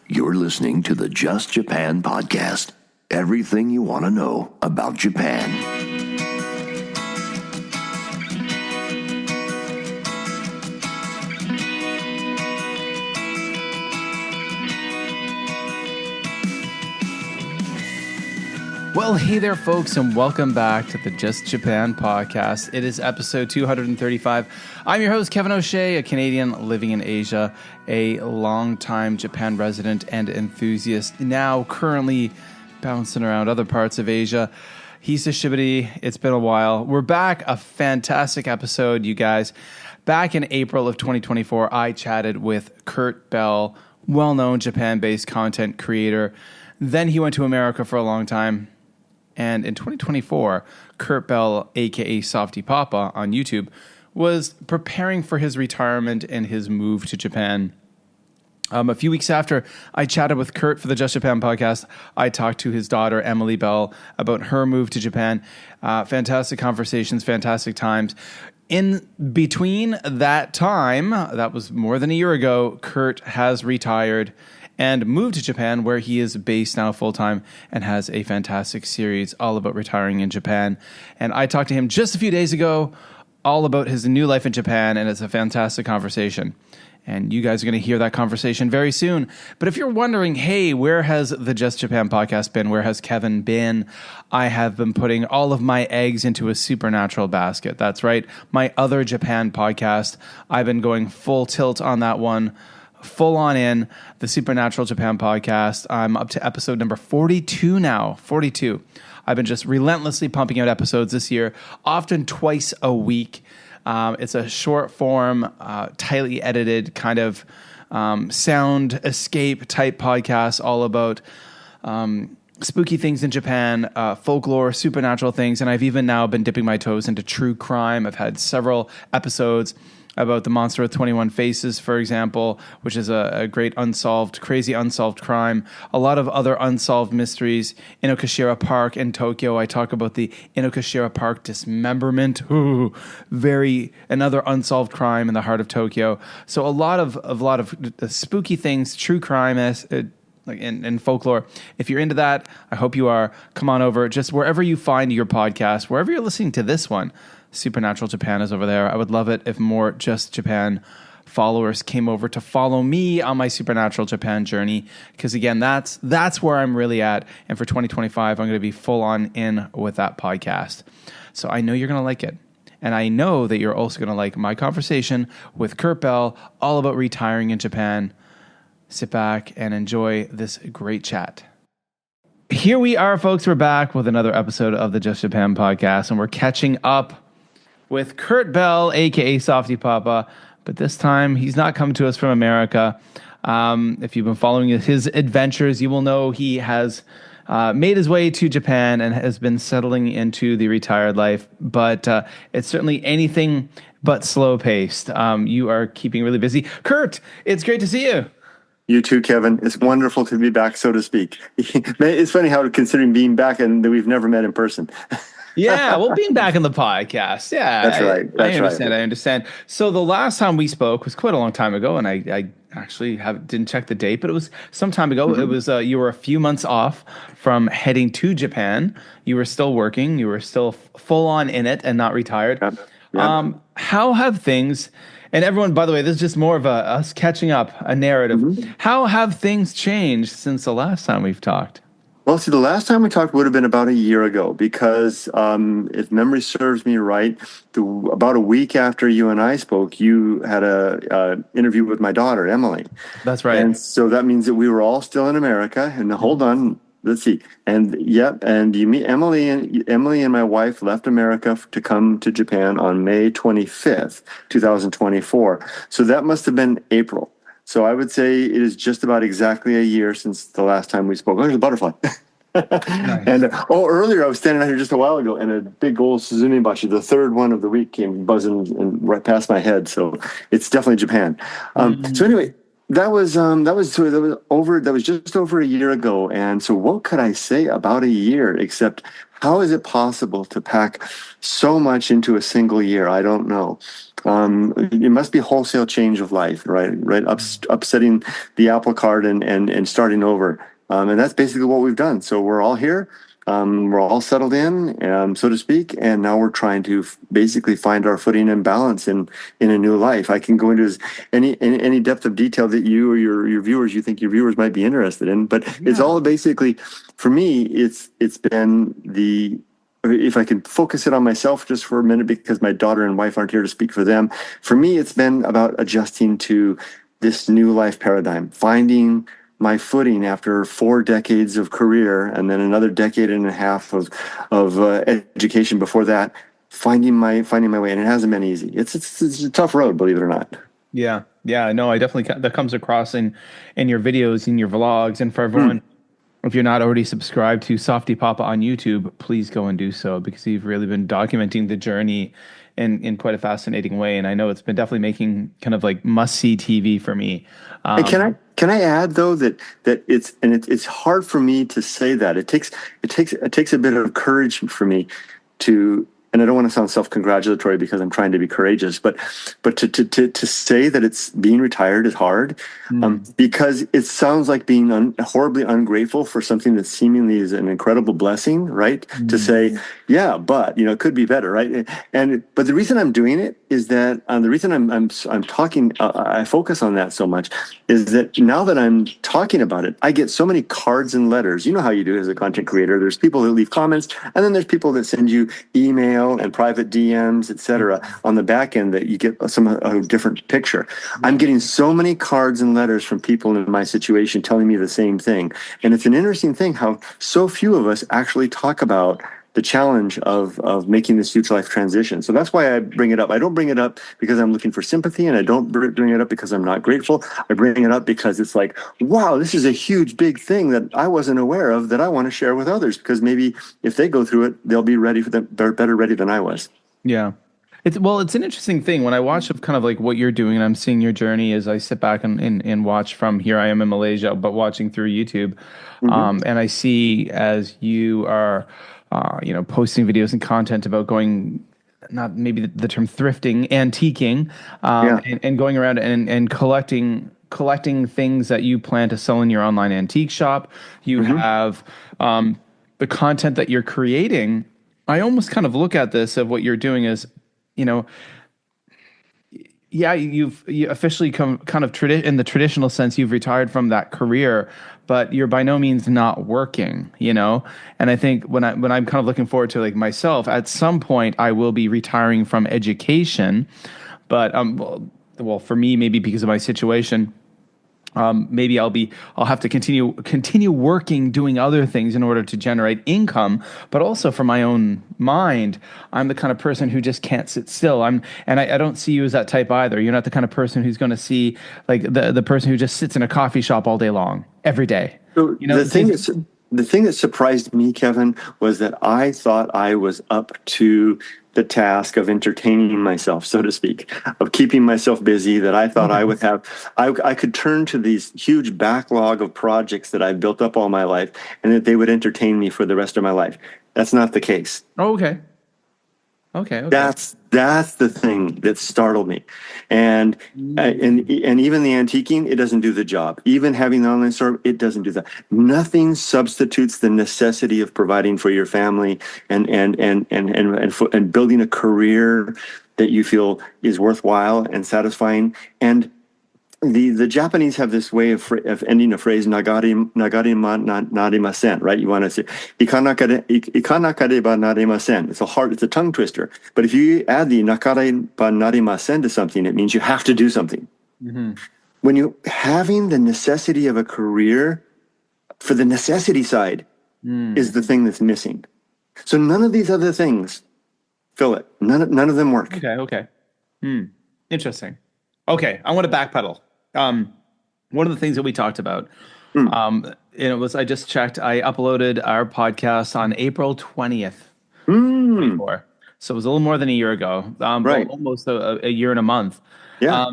You're listening to the Just Japan podcast. Everything you want to know about Japan. Well, hey there, folks, and welcome back to the Just Japan podcast. It is episode 235. I'm your host, Kevin O'Shea, a Canadian living in Asia, a longtime Japan resident and enthusiast, now currently bouncing around other parts of Asia. Hisa Shibari, it's been a while. We're back, a fantastic episode, you guys. Back in April of 2024, I chatted with Kurt Bell, well-known Japan-based content creator. Then he went to America for a long time. And in 2024, Kurt Bell, a.k.a. Softypapa on YouTube, was preparing for his retirement and his move to Japan. A few weeks after I chatted with Kurt for the Just Japan podcast, I talked to his daughter, Emily Bell, about her move to Japan. Fantastic conversations, fantastic times. In between that time, that was more than a year ago, Kurt has retired and moved to Japan, where he is based now full-time and has a fantastic series all about retiring in Japan. And I talked to him just a few days ago all about his new life in Japan, and it's a fantastic conversation. And you guys are going to hear that conversation very soon. But if you're wondering, hey, where has the Just Japan podcast been? Where has Kevin been? I have been putting all of my eggs into a supernatural basket. That's right. My other Japan podcast, I've been going full tilt on that one. Full on in the Supernatural Japan podcast. I'm up to episode number 42 now. 42. I've been just relentlessly pumping out episodes this year, often twice a week. It's a short form, tightly edited kind of sound escape type podcast, all about spooky things in Japan, folklore, supernatural things. And I've even now been dipping my toes into true crime. I've had several episodes about the Monster with 21 Faces, for example, which is a great crazy unsolved crime. A lot of other unsolved mysteries. Inokashira Park in Tokyo. I talk about the Inokashira Park dismemberment. Another unsolved crime in the heart of Tokyo. So a lot of spooky things, true crime, like in folklore. If you're into that, I hope you are. Come on over. Just wherever you find your podcast, wherever you're listening to this one, Supernatural Japan is over there. I would love it if more Just Japan followers came over to follow me on my Supernatural Japan journey, because again, that's where I'm really at. And for 2025, I'm going to be full on in with that podcast. So I know you're going to like it. And I know that you're also going to like my conversation with Kurt Bell all about retiring in Japan. Sit back and enjoy this great chat. Here we are, folks. We're back with another episode of the Just Japan podcast, and we're catching up with Kurt Bell, a.k.a. Softypapa, but this time he's not come to us from America. If you've been following his adventures, you will know he has made his way to Japan and has been settling into the retired life, but it's certainly anything but slow-paced. You are keeping really busy. Kurt, it's great to see you. You too, Kevin. It's wonderful to be back, so to speak. It's funny how, considering being back and that we've never met in person. Yeah, well, being back on the podcast. Yeah, that's right. I understand. So the last time we spoke was quite a long time ago, and I actually didn't check the date, but it was some time ago. Mm-hmm. It was you were a few months off from heading to Japan. You were still working. You were still full on in it and not retired. Yeah. How have things? And everyone, by the way, this is just more of us catching up, a narrative. Mm-hmm. How have things changed since the last time we've talked? Well, see, the last time we talked would have been about a year ago, because if memory serves me right, about a week after you and I spoke, you had a interview with my daughter, Emily. That's right. And so that means that we were all still in America. And hold on, let's see. And you meet Emily, and Emily and my wife left America to come to Japan on May 25th, 2024. So that must have been April. So I would say it is just about exactly a year since the last time we spoke. Oh, there's a butterfly. Nice. And earlier I was standing out here just a while ago, and a big old Suzumibashi, the third one of the week, came buzzing and right past my head. So it's definitely Japan. So anyway, that was just over a year ago. And so what could I say about a year except how is it possible to pack so much into a single year? I don't know. It must be wholesale change of life, right? Right, upsetting the apple cart and starting over. And that's basically what we've done. So we're all here. We're all settled in, so to speak, and now we're trying to basically find our footing and balance in a new life. I can go into any depth of detail that you or your viewers, you think your viewers might be interested in, but it's all basically, for me, it's been the, if I can focus it on myself just for a minute, because my daughter and wife aren't here to speak for them. For me, it's been about adjusting to this new life paradigm, finding my footing after 4 decades of career and then another decade and a half of education before that, finding my way. And it hasn't been easy. It's a tough road, believe it or not. Yeah. Yeah. No, I definitely, that comes across in your videos, in your vlogs. And for everyone, if you're not already subscribed to Softypapa on YouTube, please go and do so, because you've really been documenting the journey in quite a fascinating way. And I know it's been definitely making kind of like must-see TV for me. And can I add though that it's hard for me to say that. It takes a bit of courage for me to, and I don't want to sound self-congratulatory because I'm trying to be courageous, but to say that it's being retired is hard, because it sounds like being horribly ungrateful for something that seemingly is an incredible blessing, right? To say, yeah, but it could be better, right? But the reason I'm doing it is that the reason I'm talking, I focus on that so much, is that now that I'm talking about it, I get so many cards and letters. You know how you do as a content creator. There's people that leave comments, and then there's people that send you email and private DMs, etc. on the back end that you get a different picture. I'm getting so many cards and letters from people in my situation telling me the same thing. And it's an interesting thing how so few of us actually talk about the challenge of making this huge life transition. So that's why I bring it up. I don't bring it up because I'm looking for sympathy, and I don't bring it up because I'm not grateful. I bring it up because it's like, wow, this is a huge, big thing that I wasn't aware of that I want to share with others, because maybe if they go through it, they'll be ready for them. They're better ready than I was. Yeah. It's an interesting thing when I watch of kind of like what you're doing, and I'm seeing your journey as I sit back and watch from here. I am in Malaysia, but watching through YouTube. And I see as you are, posting videos and content about going, not maybe the term thrifting, antiquing, and going around and collecting things that you plan to sell in your online antique shop. You have the content that you're creating. I almost kind of look at this of what you're doing as, you officially come kind of in the traditional sense, you've retired from that career, but you're by no means not working, And I think when I'm kind of looking forward to like myself, at some point I will be retiring from education, but well, for me, maybe because of my situation, maybe I'll have to continue working, doing other things in order to generate income, but also for my own mind. I'm the kind of person who just can't sit still. I don't see you as that type either. You're not the kind of person who's going to see like the person who just sits in a coffee shop all day long, every day. So the thing that surprised me, Kevin, was that I thought I was up to the task of entertaining myself, so to speak, of keeping myself busy, that I thought I would have, I could turn to these huge backlog of projects that I've built up all my life, and that they would entertain me for the rest of my life. That's not the case. Oh, okay. Okay. That's the thing that startled me, and even the antiquing, it doesn't do the job. Even having the online store, it doesn't do that. Nothing substitutes the necessity of providing for your family and building a career that you feel is worthwhile and satisfying. And the Japanese have this way of ending a phrase, nagari ma narimasen, right? You want to say, ikanakare ba narimasen. It's a tongue twister. But if you add the nakare ba narimasen to something, it means you have to do something. When you having the necessity of a career for the necessity side is the thing that's missing. So none of these other things fill it. None of them work. Okay. Interesting. Okay, I want to backpedal. One of the things that we talked about, and it was, I just checked, I uploaded our podcast on April 20th, 24. So it was a little more than a year ago, Right. almost a year and a month. Yeah.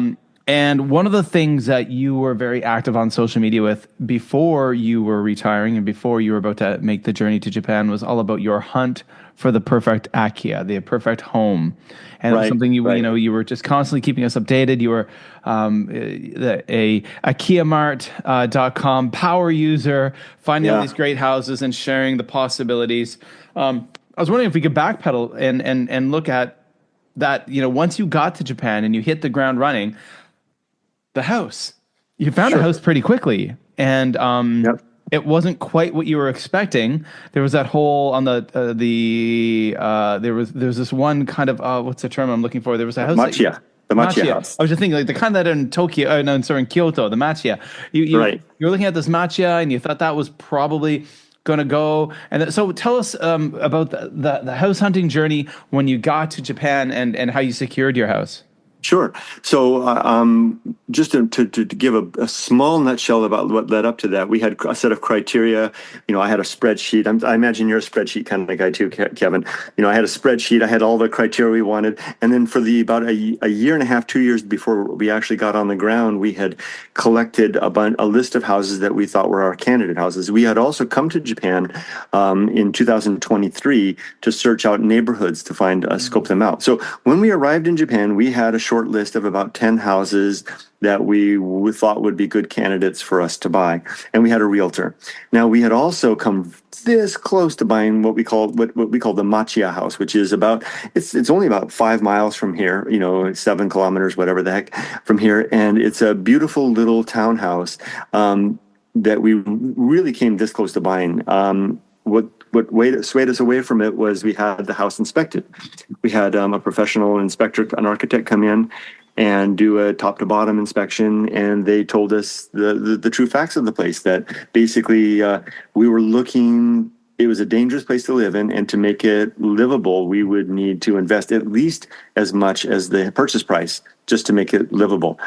And one of the things that you were very active on social media with before you were retiring and before you were about to make the journey to Japan was all about your hunt for the perfect akiya, the perfect home. And it was something you were just constantly keeping us updated. You were a akiyamart.com power user, finding all these great houses and sharing the possibilities. I was wondering if we could backpedal and look at that, once you got to Japan and you hit the ground running, the house. You found a house pretty quickly, and it wasn't quite what you were expecting. There was that whole on there was this one kind of what's the term I'm looking for? There was a house. The machiya house. I was just thinking like the kind that in Tokyo. In Kyoto, the machiya. You were looking at this machiya, and you thought that was probably going to go. And so tell us about the house hunting journey when you got to Japan and how you secured your house. Sure. So just to give a small nutshell about what led up to that, we had a set of criteria. I had a spreadsheet. I imagine you're a spreadsheet kind of guy too, Kevin. I had a spreadsheet. I had all the criteria we wanted. And then for about a year and a half, 2 years before we actually got on the ground, we had collected a list of houses that we thought were our candidate houses. We had also come to Japan in 2023 to search out neighborhoods to scope them out. So when we arrived in Japan, we had a short list of about 10 houses that we thought would be good candidates for us to buy. And we had a realtor. Now, we had also come this close to buying what we call the machiya house, which is it's only about 5 miles from here, 7 kilometers, whatever the heck from here. And it's a beautiful little townhouse that we really came this close to buying. What swayed us away from it was we had the house inspected. We had a professional inspector, an architect, come in and do a top to bottom inspection, and they told us the true facts of the place. That basically we were looking. It was a dangerous place to live in, and to make it livable, we would need to invest at least as much as the purchase price just to make it livable.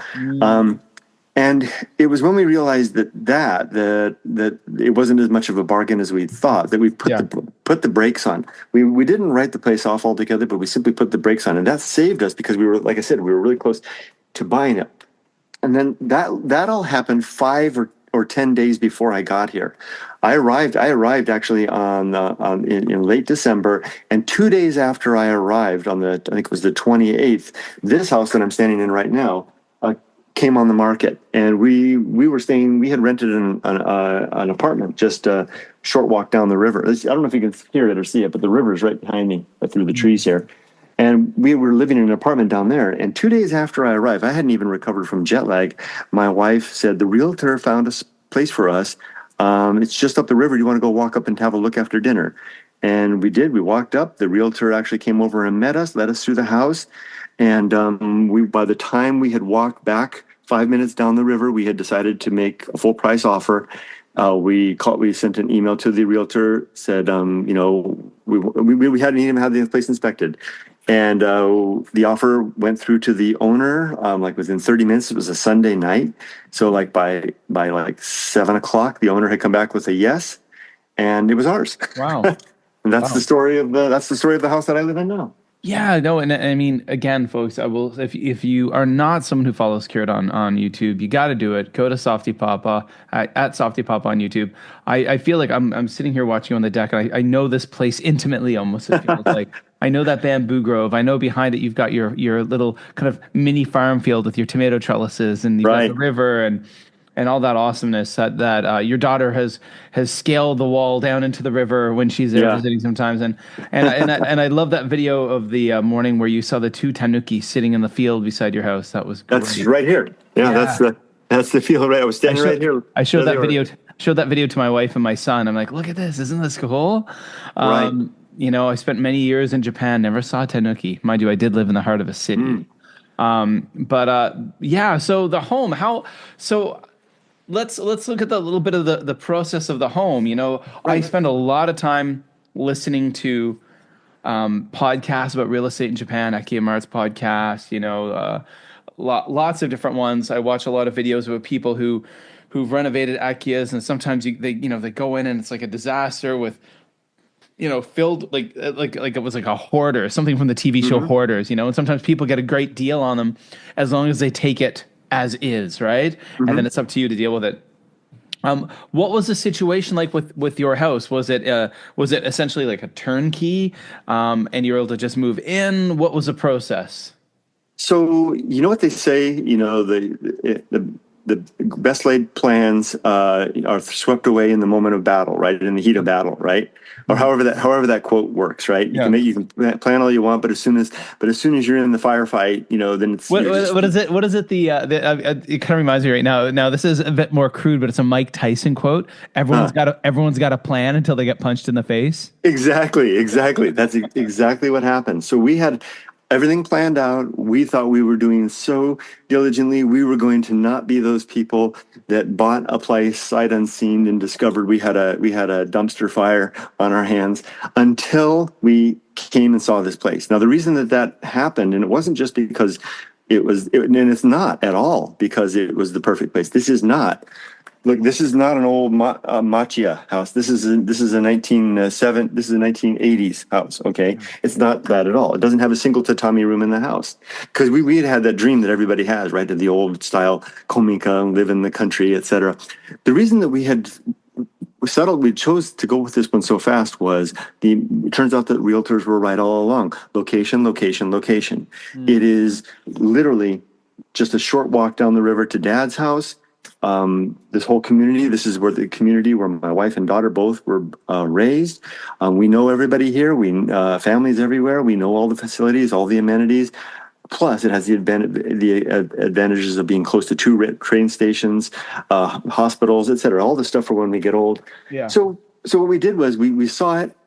And it was when we realized that it wasn't as much of a bargain as we thought, that we put the brakes on. We didn't write the place off altogether, but we simply put the brakes on, and that saved us because we were, like I said, we were really close to buying it. And then that all happened 5 or 10 days before I got here. I arrived actually in late December, and 2 days after I arrived I think it was the 28th, this house that I'm standing in right now came on the market, and we had rented an apartment just a short walk down the river. I don't know if you can hear it or see it, but the river is right behind me through the trees here. And we were living in an apartment down there. And 2 days after I arrived, I hadn't even recovered from jet lag. My wife said, the realtor found a place for us. It's just up the river. Do you want to go walk up and have a look after dinner? And we did. We walked up. The realtor actually came over and met us, led us through the house. And by the time we had walked back 5 minutes down the river, we had decided to make a full price offer. We sent an email to the realtor, said, we hadn't even had the place inspected. And the offer went through to the owner, within 30 minutes. It was a Sunday night. So by 7 o'clock, the owner had come back with a yes, and it was ours. Wow. And that's the story of the house that I live in now. Yeah, no, and I mean, again, folks, I will. If you are not someone who follows Kurt on YouTube, you got to do it. Go to Softypapa at Softypapa on YouTube. I feel like I'm sitting here watching you on the deck, and I know this place intimately, almost. It feels like I know that bamboo grove. I know behind it you've got your little kind of mini farm field with your tomato trellises, and you've got the river and all that awesomeness that your daughter has scaled the wall down into the river when she's there visiting sometimes. And I love that video of the morning where you saw the 2 tanuki sitting in the field beside your house. That was great. That's right here. Yeah. That's the field, right? I was standing right here. I showed that video to my wife and my son. I'm like, look at this. Isn't this cool? Right. I spent many years in Japan, never saw a tanuki. Mind you, I did live in the heart of a city. So the home, Let's look at a little bit of the process of the home. I spend a lot of time listening to podcasts about real estate in Japan, Akiya Mart's podcast, lots of different ones. I watch a lot of videos of people who've renovated Akiyas, and sometimes they go in and it's like a disaster with filled like it was like a hoarder, something from the TV show Hoarders, and sometimes people get a great deal on them as long as they take it as is, right? And then it's up to you to deal with it. What was the situation like with your house? Was it essentially like a turnkey, and you were able to just move in? What was the process? So you know what they say, the best laid plans are swept away in the moment of battle, right? In the heat of battle, right? Or however that quote works, right? You can plan all you want, but as soon as you're in the firefight, then it's What is it? What is it? It kind of reminds me right now. Now this is a bit more crude, but it's a Mike Tyson quote. Everyone's got a plan until they get punched in the face. Exactly. That's exactly what happened. So we had everything planned out. We thought we were doing so diligently. We were going to not be those people that bought a place sight unseen and discovered we had a dumpster fire on our hands until we came and saw this place. Now, the reason that happened, and it wasn't just because and it's not at all because it was the perfect place. This is not. Look, this is not an old Machiya house. This is a 1980s house. Okay, it's not that at all. It doesn't have a single tatami room in the house because we had that dream that everybody has, right? Of the old style komika, live in the country, etc. The reason that we chose to go with this one so fast was it turns out that realtors were right all along. Location, location, location. It is literally just a short walk down the river to Dad's house. This whole community, this is where the community where my wife and daughter both were raised. We know everybody here. We families everywhere. We know all the facilities, all the amenities. Plus, it has the advantages of being close to two train stations, hospitals, etc. All the stuff for when we get old. Yeah. So what we did was we saw it.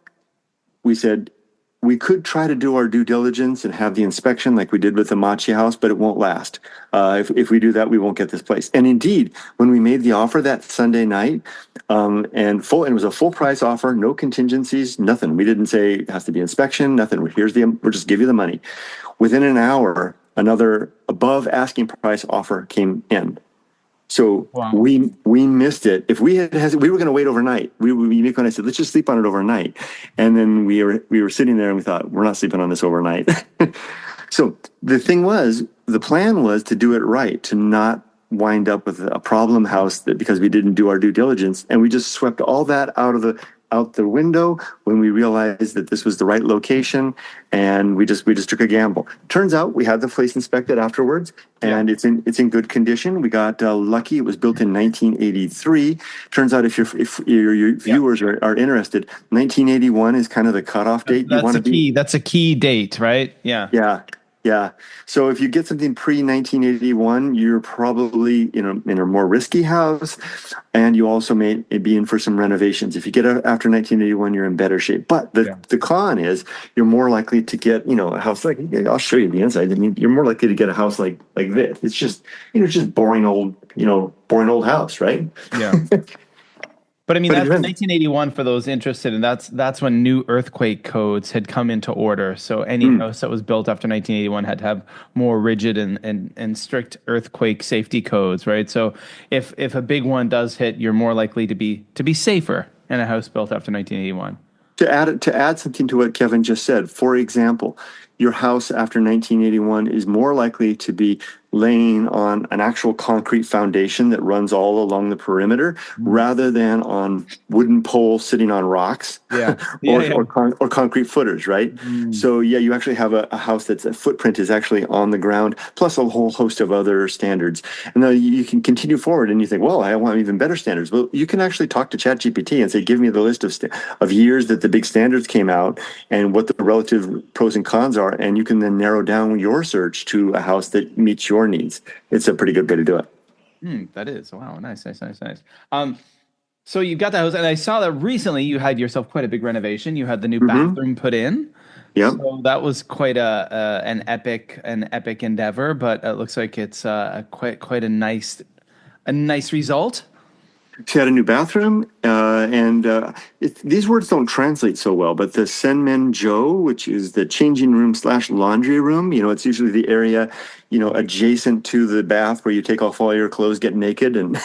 We said, we could try to do our due diligence and have the inspection like we did with the Machi house, but it won't last. If we do that, we won't get this place. And indeed, when we made the offer that Sunday night, and it was a full price offer, no contingencies, nothing. We didn't say it has to be inspection, nothing. We'll just give you the money. Within an hour, another above asking price offer came in. So wow. we missed it. If we we were going to wait overnight. Miko and I said, let's just sleep on it overnight. And then we were sitting there and we thought, we're not sleeping on this overnight. So the plan was to do it right, to not wind up with a problem house because we didn't do our due diligence. And we just swept all that out the window when we realized that this was the right location, and we just took a gamble. Turns out we had the place inspected afterwards, and it's in good condition. We got lucky; it was built in 1983. Turns out if your viewers are interested, 1981 is kind of the cutoff date. That's a key date, right? Yeah. Yeah. So if you get something pre-1981, you're probably in a more risky house, and you also may be in for some renovations. If you get it after 1981, you're in better shape. But the con is you're more likely to get a house like, I'll show you the inside. I mean, you're more likely to get a house like this. It's just boring old house, right? Yeah. But I mean, that's 1981 for those interested, and that's when new earthquake codes had come into order. So any house that was built after 1981 had to have more rigid and strict earthquake safety codes, right? So if a big one does hit, you're more likely to be safer in a house built after 1981. To add something to what Kevin just said, for example, your house after 1981 is more likely to be laying on an actual concrete foundation that runs all along the perimeter rather than on wooden poles sitting on rocks or concrete footers, right? So you actually have a house that's a footprint is actually on the ground, plus a whole host of other standards. And then you can continue forward and you think, well, I want even better standards. Well, you can actually talk to ChatGPT and say, give me the list of years that the big standards came out and what the relative pros and cons are. And you can then narrow down your search to a house that meets your needs. It's a pretty good way to do it. That is. Wow. Nice. So you got the house, and I saw that recently you had yourself quite a big renovation. You had the new bathroom put in. Yeah. So that was quite an epic endeavor, but it looks like it's quite a nice result. She had a new bathroom, and these words don't translate so well, but the Senmenjo, which is the changing room / laundry room, it's usually the area, adjacent to the bath where you take off all your clothes, get naked, and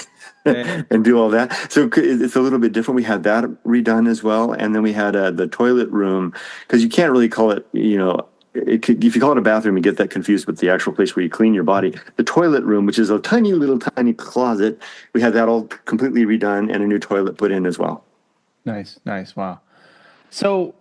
and do all that. So it's a little bit different. We had that redone as well, and then we had the toilet room, because you can't really call it, if you call it a bathroom, you get that confused with the actual place where you clean your body. The toilet room, which is a tiny closet, we had that all completely redone and a new toilet put in as well. Nice. Wow. So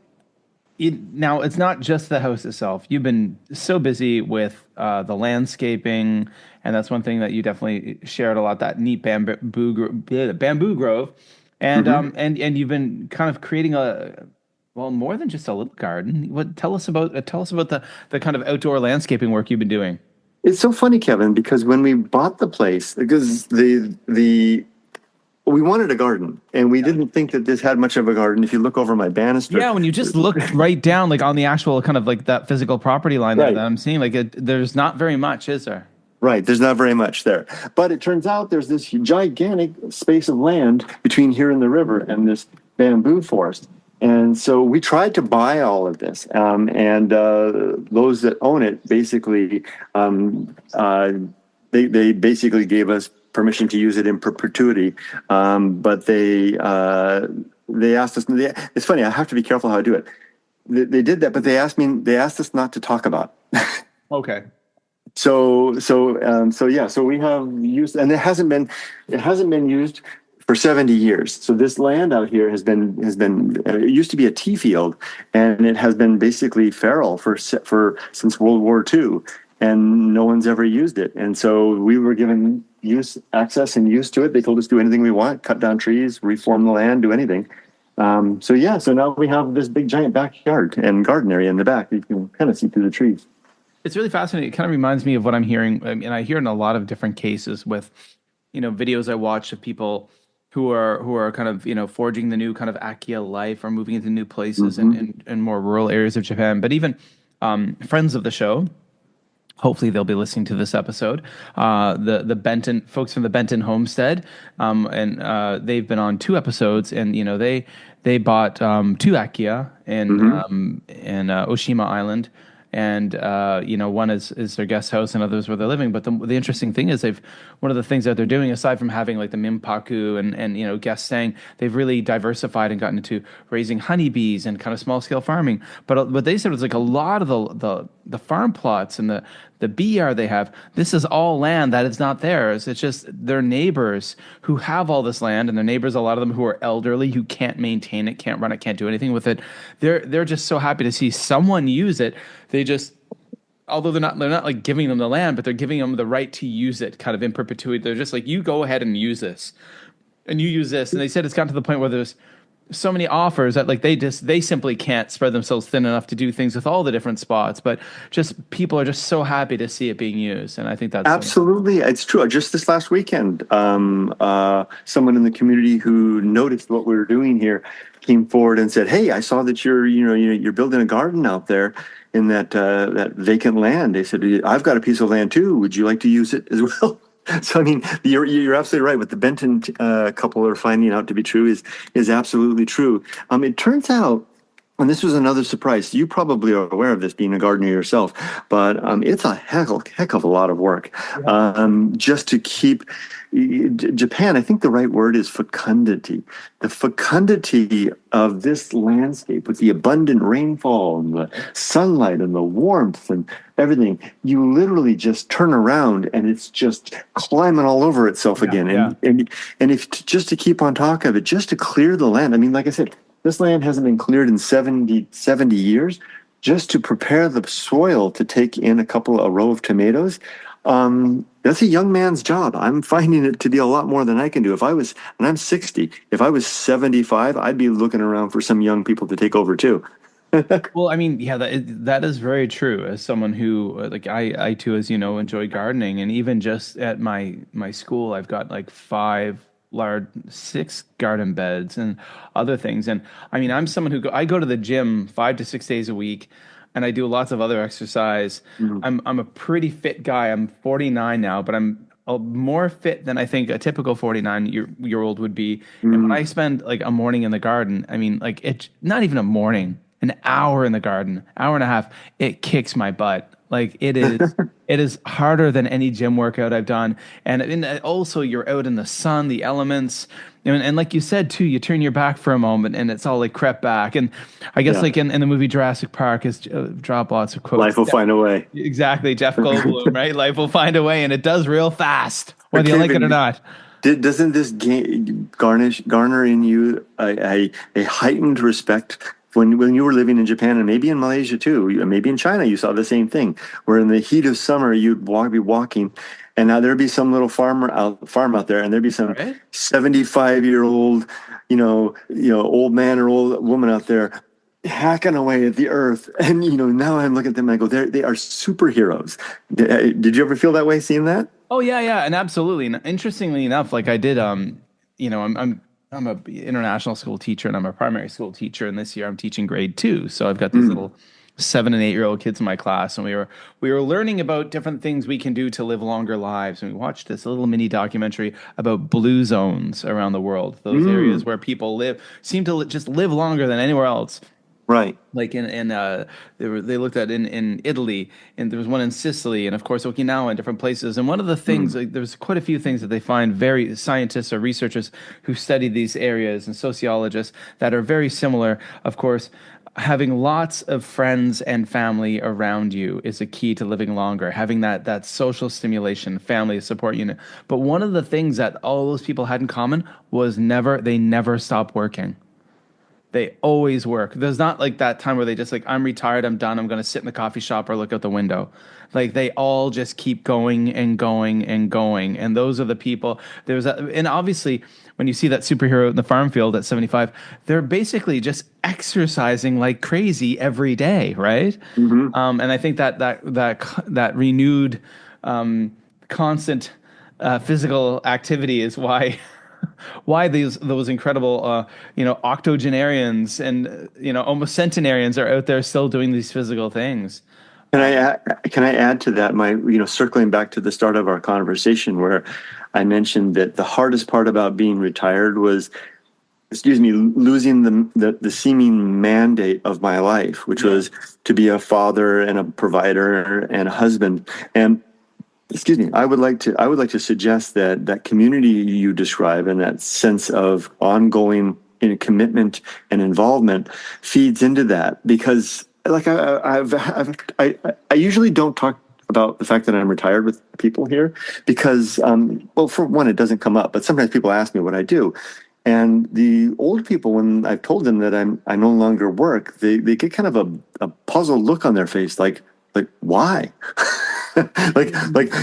now it's not just the house itself. You've been so busy with the landscaping, and that's one thing that you definitely shared a lot. That neat bamboo grove, and and you've been kind of creating more than just a little garden. Tell us about the kind of outdoor landscaping work you've been doing. It's so funny, Kevin, because when we bought the place, because we wanted a garden, and we didn't think that this had much of a garden. If you look over my banister, Yeah, when you just look right down, like on the actual kind of like that physical property line there Right. that I'm seeing, like there's not very much, is there? Right, there's not very much there. But it turns out there's this gigantic space of land between here and the river and this bamboo forest. And so we tried to buy all of this. And those that own it basically, they basically gave us permission to use it in perpetuity. But they asked us, it's funny, I have to be careful how I do it. They did that, but they asked us not to talk about it. Okay. So we have used, and it hasn't been used for 70 years. So this land out here has been it used to be a tea field, and it has been basically feral since World War II, and no one's ever used it. And so we were given access and use to it. They told us do anything we want, cut down trees, reform the land, do anything. So now we have this big giant backyard and garden area in the back. You can kind of see through the trees. It's really fascinating. It kind of reminds me of what I'm hearing, and I hear in a lot of different cases with, videos I watch of people who are kind of, forging the new kind of akiya life or moving into new places in more rural areas of Japan. But even friends of the show, hopefully they'll be listening to this episode. The Benton folks from the Benton homestead, and they've been on 2 episodes, and they bought 2 akiya in Oshima Island. And one is their guest house, and others where they're living. But the interesting thing is one of the things that they're doing, aside from having like the minpaku and guests staying, they've really diversified and gotten into raising honeybees and kind of small scale farming. But what they said was like a lot of the farm plots and the bee yard they have, this is all land that is not theirs. It's just their neighbors who have all this land, and their neighbors, a lot of them who are elderly, who can't maintain it, can't run it, can't do anything with it. They're just so happy to see someone use it. They just, although they're not like giving them the land, but they're giving them the right to use it kind of in perpetuity. They're just like, you go ahead and use this, and you use this. And they said it's gotten to the point where there's so many offers that like they simply can't spread themselves thin enough to do things with all the different spots, but just people are just so happy to see it being used. And I think that's absolutely, it's true. Just this last weekend, someone in the community who noticed what we were doing here came forward and said, "Hey, I saw that you're building a garden out there in that vacant land." They said, "I've got a piece of land too. Would you like to use it as well?" So, I mean, you're absolutely right. What the Benton couple are finding out to be true is absolutely true. It turns out, and this was another surprise, you probably are aware of this being a gardener yourself, but it's a heck of a lot of work just to keep Japan. I think the right word is fecundity. The fecundity of this landscape with the abundant rainfall and the sunlight and the warmth and everything, you literally just turn around and it's just climbing all over itself again. And if just to keep on top of it, just to clear the land. I mean, like I said, this land hasn't been cleared in 70 years. Just to prepare the soil to take in a row of tomatoes, that's a young man's job. I'm finding it to be a lot more than I can do. And I'm 60, if I was 75, I'd be looking around for some young people to take over too. Well, I mean, yeah, that is very true. As someone who, like, I too, as you know, enjoy gardening, and even just at my school, I've got like 6 garden beds and other things. And I mean, I'm someone I go to the gym 5 to 6 days a week, and I do lots of other exercise. I'm a pretty fit guy. I'm 49 now, but I'm more fit than I think a typical 49-year-old would be. And when I spend like a morning in the garden, I mean, like, it's not even a morning, an hour in the garden, hour and a half, it kicks my butt. Like, it is harder than any gym workout I've done. And also you're out in the sun, the elements, And like you said too, you turn your back for a moment and it's all like crept back. And I guess Yeah. like in the movie Jurassic Park, is drop lots of quotes. Life will find a way. Exactly, Jeff Goldblum, right? Life will find a way, and it does real fast, whether you like it or Kevin, not. doesn't this garner in you a heightened respect when you were living in Japan and maybe in Malaysia too, maybe in China, you saw the same thing, where in the heat of summer you'd be walking, and now there'd be some little farm out there, and there'd be some Right? 75-year-old, old man or old woman out there hacking away at the earth, and now I'm looking at them and I go, they are superheroes. Did you ever feel that way seeing that? Oh yeah, yeah, and absolutely. And interestingly enough, like I did, I'm a international school teacher and I'm a primary school teacher, and this year I'm teaching grade 2. So I've got these little 7 and 8-year-old kids in my class, and we were learning about different things we can do to live longer lives. And we watched this little mini documentary about blue zones around the world, those areas where people seem to just live longer than anywhere else. Right. Like they looked at in Italy, and there was one in Sicily, and of course Okinawa, and different places. And one of the things, like, there's quite a few things that they find, very scientists or researchers who study these areas and sociologists, that are very similar. Of course, having lots of friends and family around you is a key to living longer. Having that social stimulation, family support unit. But one of the things that all those people had in common was they never stopped working. They always work. There's not like that time where they just like, I'm retired, I'm done, I'm going to sit in the coffee shop or look out the window. Like they all just keep going and going and going. And those are the people. And obviously, when you see that superhero in the farm field at 75, they're basically just exercising like crazy every day, right? And I think that renewed, constant physical activity is why those incredible octogenarians and almost centenarians are out there still doing these physical things. Can I add to that, my circling back to the start of our conversation where I mentioned that the hardest part about being retired was, losing the seeming mandate of my life, which was to be a father and a provider and a husband. And I would like to suggest that community you describe and that sense of ongoing commitment and involvement feeds into that, because like I usually don't talk about the fact that I'm retired with people here because for one, it doesn't come up, but sometimes people ask me what I do. And the old people, when I've told them that I no longer work, they get kind of a puzzled look on their face, like why? like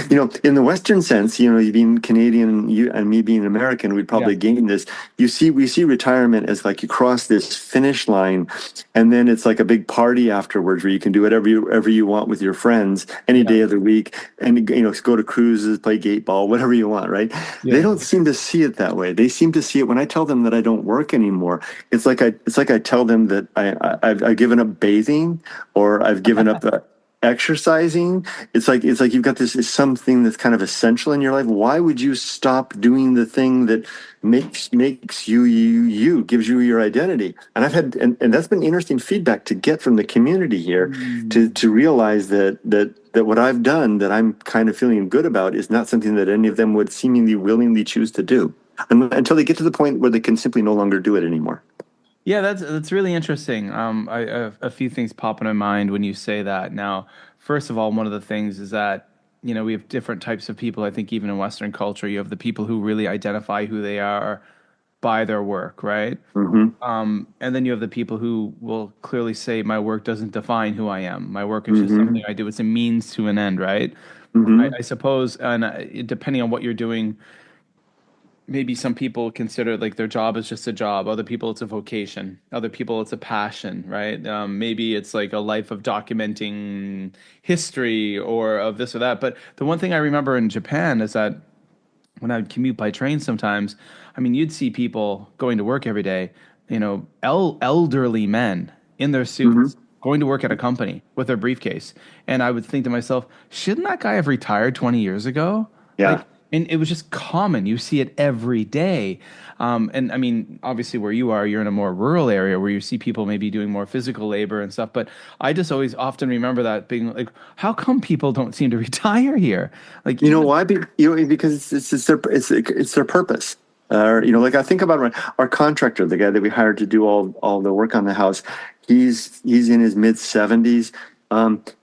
in the Western sense, you being Canadian, you and me being American, we'd probably gain this. We see retirement as like you cross this finish line, and then it's like a big party afterwards where you can do whatever you want with your friends any day of the week, and go to cruises, play gate ball, whatever you want, right? They don't seem to see it that way. They seem to see it when I tell them that I don't work anymore. It's like I tell them that I've given up bathing, or I've given up exercising. It's like you've got this is something that's kind of essential in your life. Why would you stop doing the thing that makes you gives you your identity? And I've had and that's been interesting feedback to get from the community here to realize that what I've done, that I'm kind of feeling good about, is not something that any of them would seemingly willingly choose to do until they get to the point where they can simply no longer do it anymore. Yeah, that's really interesting. I have a few things pop in my mind when you say that. Now, first of all, one of the things is that we have different types of people. I think even in Western culture, you have the people who really identify who they are by their work, right? And then you have the people who will clearly say, "My work doesn't define who I am. My work is just something I do. It's a means to an end," right? I suppose, and depending on what you're doing. Maybe some people consider like their job is just a job. Other people, it's a vocation. Other people, it's a passion, right? Maybe it's like a life of documenting history or of this or that. But the one thing I remember in Japan is that when I would commute by train sometimes, I mean, you'd see people going to work every day, elderly men in their suits going to work at a company with their briefcase. And I would think to myself, shouldn't that guy have retired 20 years ago? Yeah. And it was just common. You see it every day. And I mean, obviously where you are, you're in a more rural area where you see people maybe doing more physical labor and stuff. But I just always often remember that being like, how come people don't seem to retire here? Like, why? Because it's their purpose. Like I think about our contractor, the guy that we hired to do all the work on the house. He's in his mid 70s, and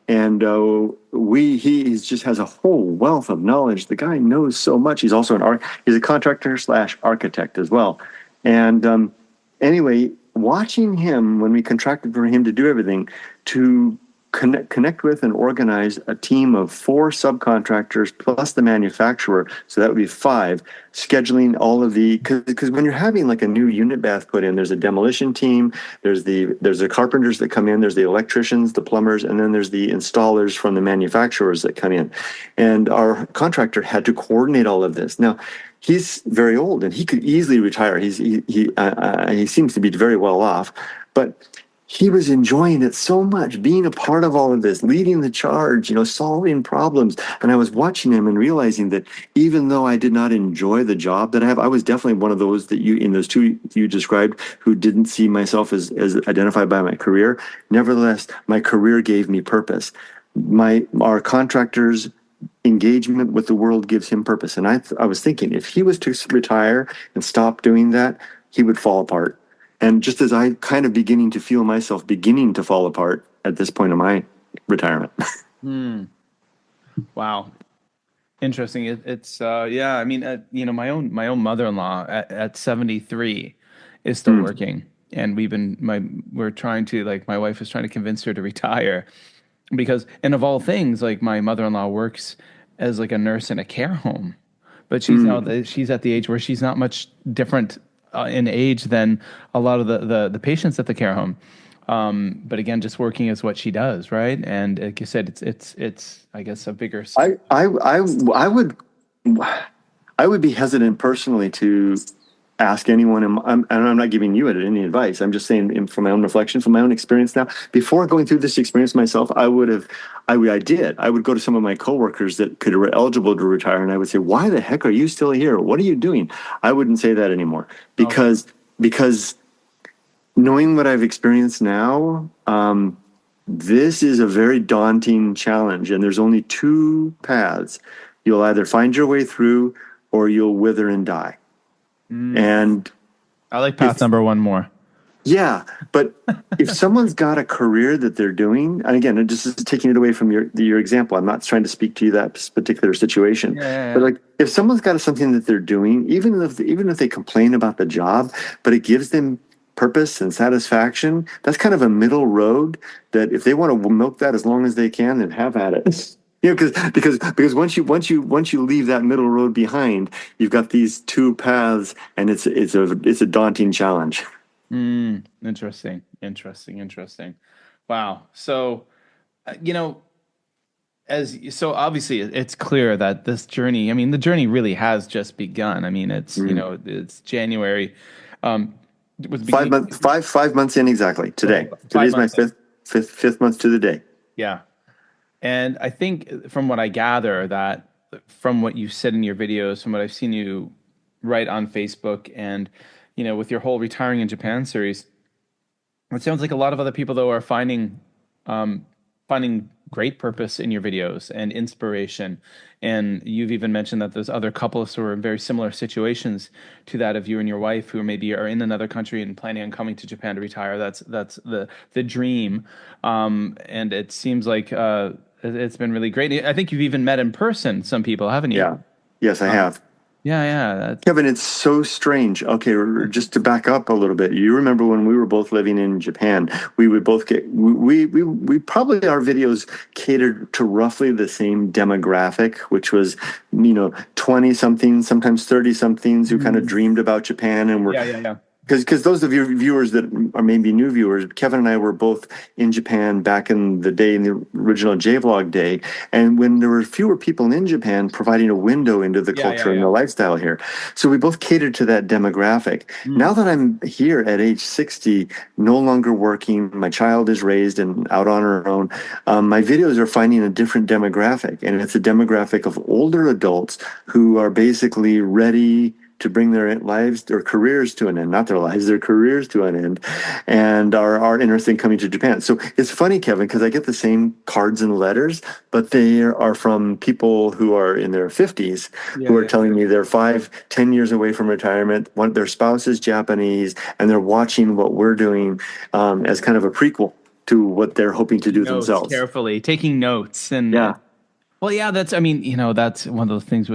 he just has a whole wealth of knowledge. The guy knows so much. He's also he's a contractor slash architect as well. And anyway, watching him when we contracted for him to do everything, to connect with and organize a team of 4 subcontractors plus the manufacturer, so that would be 5, scheduling all of because when you're having like a new unit bath put in, there's a demolition team, there's the carpenters that come in, there's the electricians, the plumbers, and then there's the installers from the manufacturers that come in. And our contractor had to coordinate all of this. Now, he's very old and he could easily retire. He seems to be very well off, but he was enjoying it so much, being a part of all of this, leading the charge, solving problems. And I was watching him and realizing that even though I did not enjoy the job that I have, I was definitely one of those that in those 2 you described, who didn't see myself as identified by my career. Nevertheless, my career gave me purpose. Our contractors' engagement with the world gives him purpose. And I was thinking, if he was to retire and stop doing that, he would fall apart. And just as I kind of beginning to feel myself beginning to fall apart at this point of my retirement. Wow. Interesting. It's yeah, I mean, my own mother-in-law at 73 is still working. And we're trying to, like, my wife is trying to convince her to retire because, and of all things, like, my mother-in-law works as like a nurse in a care home, but she's at the age where she's not much different in age than a lot of the patients at the care home. But again, just working is what she does, right? And like you said, it's I guess a bigger. I would be hesitant personally to ask anyone, and I'm not giving you any advice. I'm just saying from my own reflection, from my own experience now. Before going through this experience myself, I would go to some of my coworkers that were eligible to retire, and I would say, "Why the heck are you still here? What are you doing?" I wouldn't say that anymore because knowing what I've experienced now, this is a very daunting challenge, and there's only 2 paths. You'll either find your way through, or you'll wither and die. And I like path number 1 more. Yeah, but if someone's got a career that they're doing, and again, it just is taking it away from your example. I'm not trying to speak to you that particular situation, but like if someone's got something that they're doing, even if they complain about the job, but it gives them purpose and satisfaction, that's kind of a middle road. That if they want to milk that as long as they can, then have at it. Because once you leave that middle road behind, you've got these 2 paths, and it's a daunting challenge. Interesting. Wow. So, obviously it's clear that this journey, I mean, the journey really has just begun. I mean, it's, it's January. Was 5 months in exactly today. Today's my fifth month to the day. Yeah. And I think from what I gather, that from what you said in your videos, from what I've seen you write on Facebook, and with your whole Retiring in Japan series, it sounds like a lot of other people, though, are finding great purpose in your videos and inspiration. And you've even mentioned that there's other couples who are in very similar situations to that of you and your wife, who maybe are in another country and planning on coming to Japan to retire. That's the dream. And it seems like it's been really great. I think you've even met in person some people, haven't you? Yeah. Yes, I have. Yeah. Kevin, it's so strange. Okay, just to back up a little bit, you remember when we were both living in Japan, we would both get, we probably, our videos catered to roughly the same demographic, which was, 20 something, sometimes 30 somethings who kind of dreamed about Japan and were, yeah. Because those of your viewers that are maybe new viewers, Kevin and I were both in Japan back in the day, in the original J-Vlog day, and when there were fewer people in Japan providing a window into the culture and the lifestyle here. So we both catered to that demographic. Now that I'm here at age 60, no longer working, my child is raised and out on her own, my videos are finding a different demographic, and it's a demographic of older adults who are basically ready to bring their lives or careers to an end, not their lives, their careers to an end, and are interested in coming to Japan. So it's funny, Kevin, because I get the same cards and letters, but they are from people who are in their 50s who are telling me they're 5-10 years away from retirement. Their spouse is Japanese, and they're watching what we're doing as kind of a prequel to what they're hoping to do Notes themselves. carefully, taking notes. And well, yeah, that's one of those things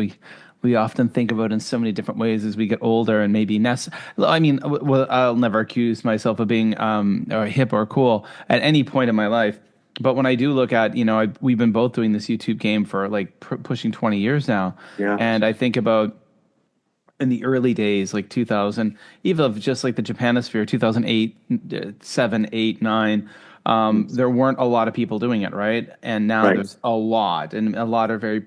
we often think about in so many different ways as we get older, and maybe I'll never accuse myself of being or hip or cool at any point in my life. But when I do look at, we've been both doing this YouTube game for like pushing 20 years now. Yeah. And I think about in the early days, like 2000, even of just like the Japanosphere, 2008, 7, 8, 9, there weren't a lot of people doing it, right? And now there's a lot, and a lot are very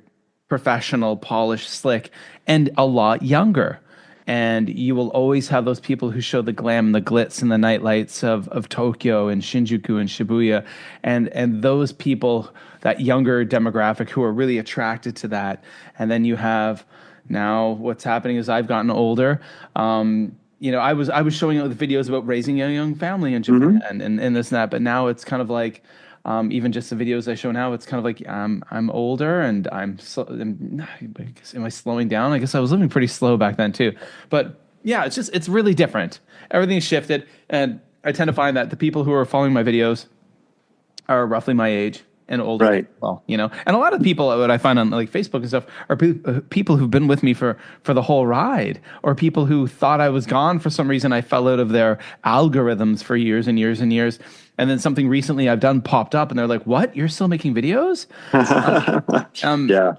professional, polished, slick, and a lot younger. And you will always have those people who show the glam, the glitz, and the nightlights of Tokyo and Shinjuku and Shibuya, and those people, that younger demographic, who are really attracted to that. And then you have now what's happening is I've gotten older. I was showing out the videos about raising a young family in Japan and this and that, but now it's kind of like even just the videos I show now, it's kind of like I'm older and am I slowing down? I guess I was living pretty slow back then too. But yeah, it's really different. Everything's shifted, and I tend to find that the people who are following my videos are roughly my age and older. Right. Well, and a lot of people that I find on like Facebook and stuff are people who've been with me for the whole ride, or people who thought I was gone for some reason. I fell out of their algorithms for years and years and years. And then something recently I've done popped up, and they're like, "What? You're still making videos?" Yeah.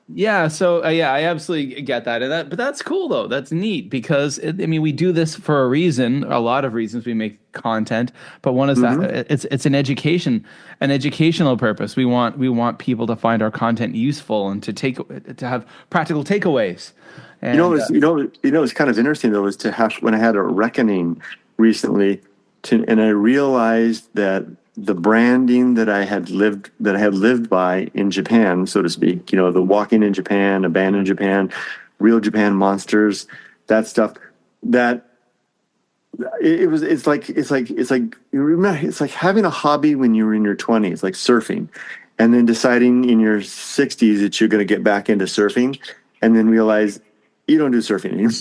Yeah. So I absolutely get that. But that's cool though. That's neat because we do this for a reason. A lot of reasons we make content, but one is that it's an educational purpose. We want people to find our content useful and to have practical takeaways. And, it's kind of interesting though, is to have, when I had a reckoning recently, and I realized that the branding that I had lived by in Japan, so to speak, the walking in Japan, abandoned Japan, real Japan monsters, that stuff, that it's like you remember, it's like having a hobby when you were in your 20s, like surfing, and then deciding in your 60s that you're going to get back into surfing, and then realize you don't do surfing anymore.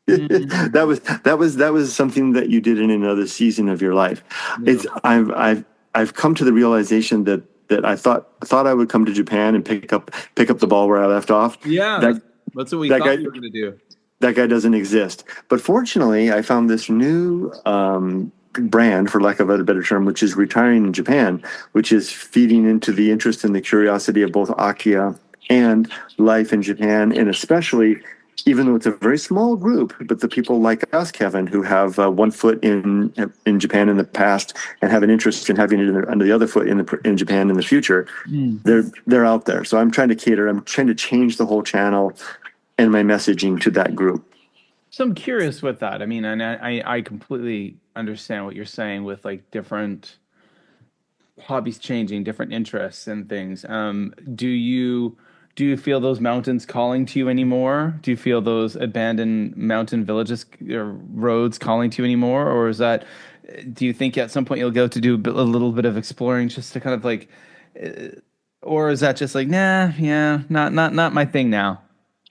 That was something that you did in another season of your life. Yeah. I've come to the realization that I thought I would come to Japan and pick up the ball where I left off. Yeah, that's what we thought you were going to do. That guy doesn't exist. But fortunately, I found this new brand, for lack of a better term, which is Retiring in Japan, which is feeding into the interest and the curiosity of both akiya and life in Japan, and especially, even though it's a very small group, but the people like us, Kevin, who have one foot in Japan in the past and have an interest in having it under the other foot in Japan in the future, they're out there. So I'm trying to cater. I'm trying to change the whole channel and my messaging to that group. So I'm curious with that. And I completely understand what you're saying with like different hobbies changing, different interests and things. Do you feel those mountains calling to you anymore? Do you feel those abandoned mountain villages or roads calling to you anymore? Or do you think at some point you'll go to do a little bit of exploring just to kind of like, or is that just like, not my thing now?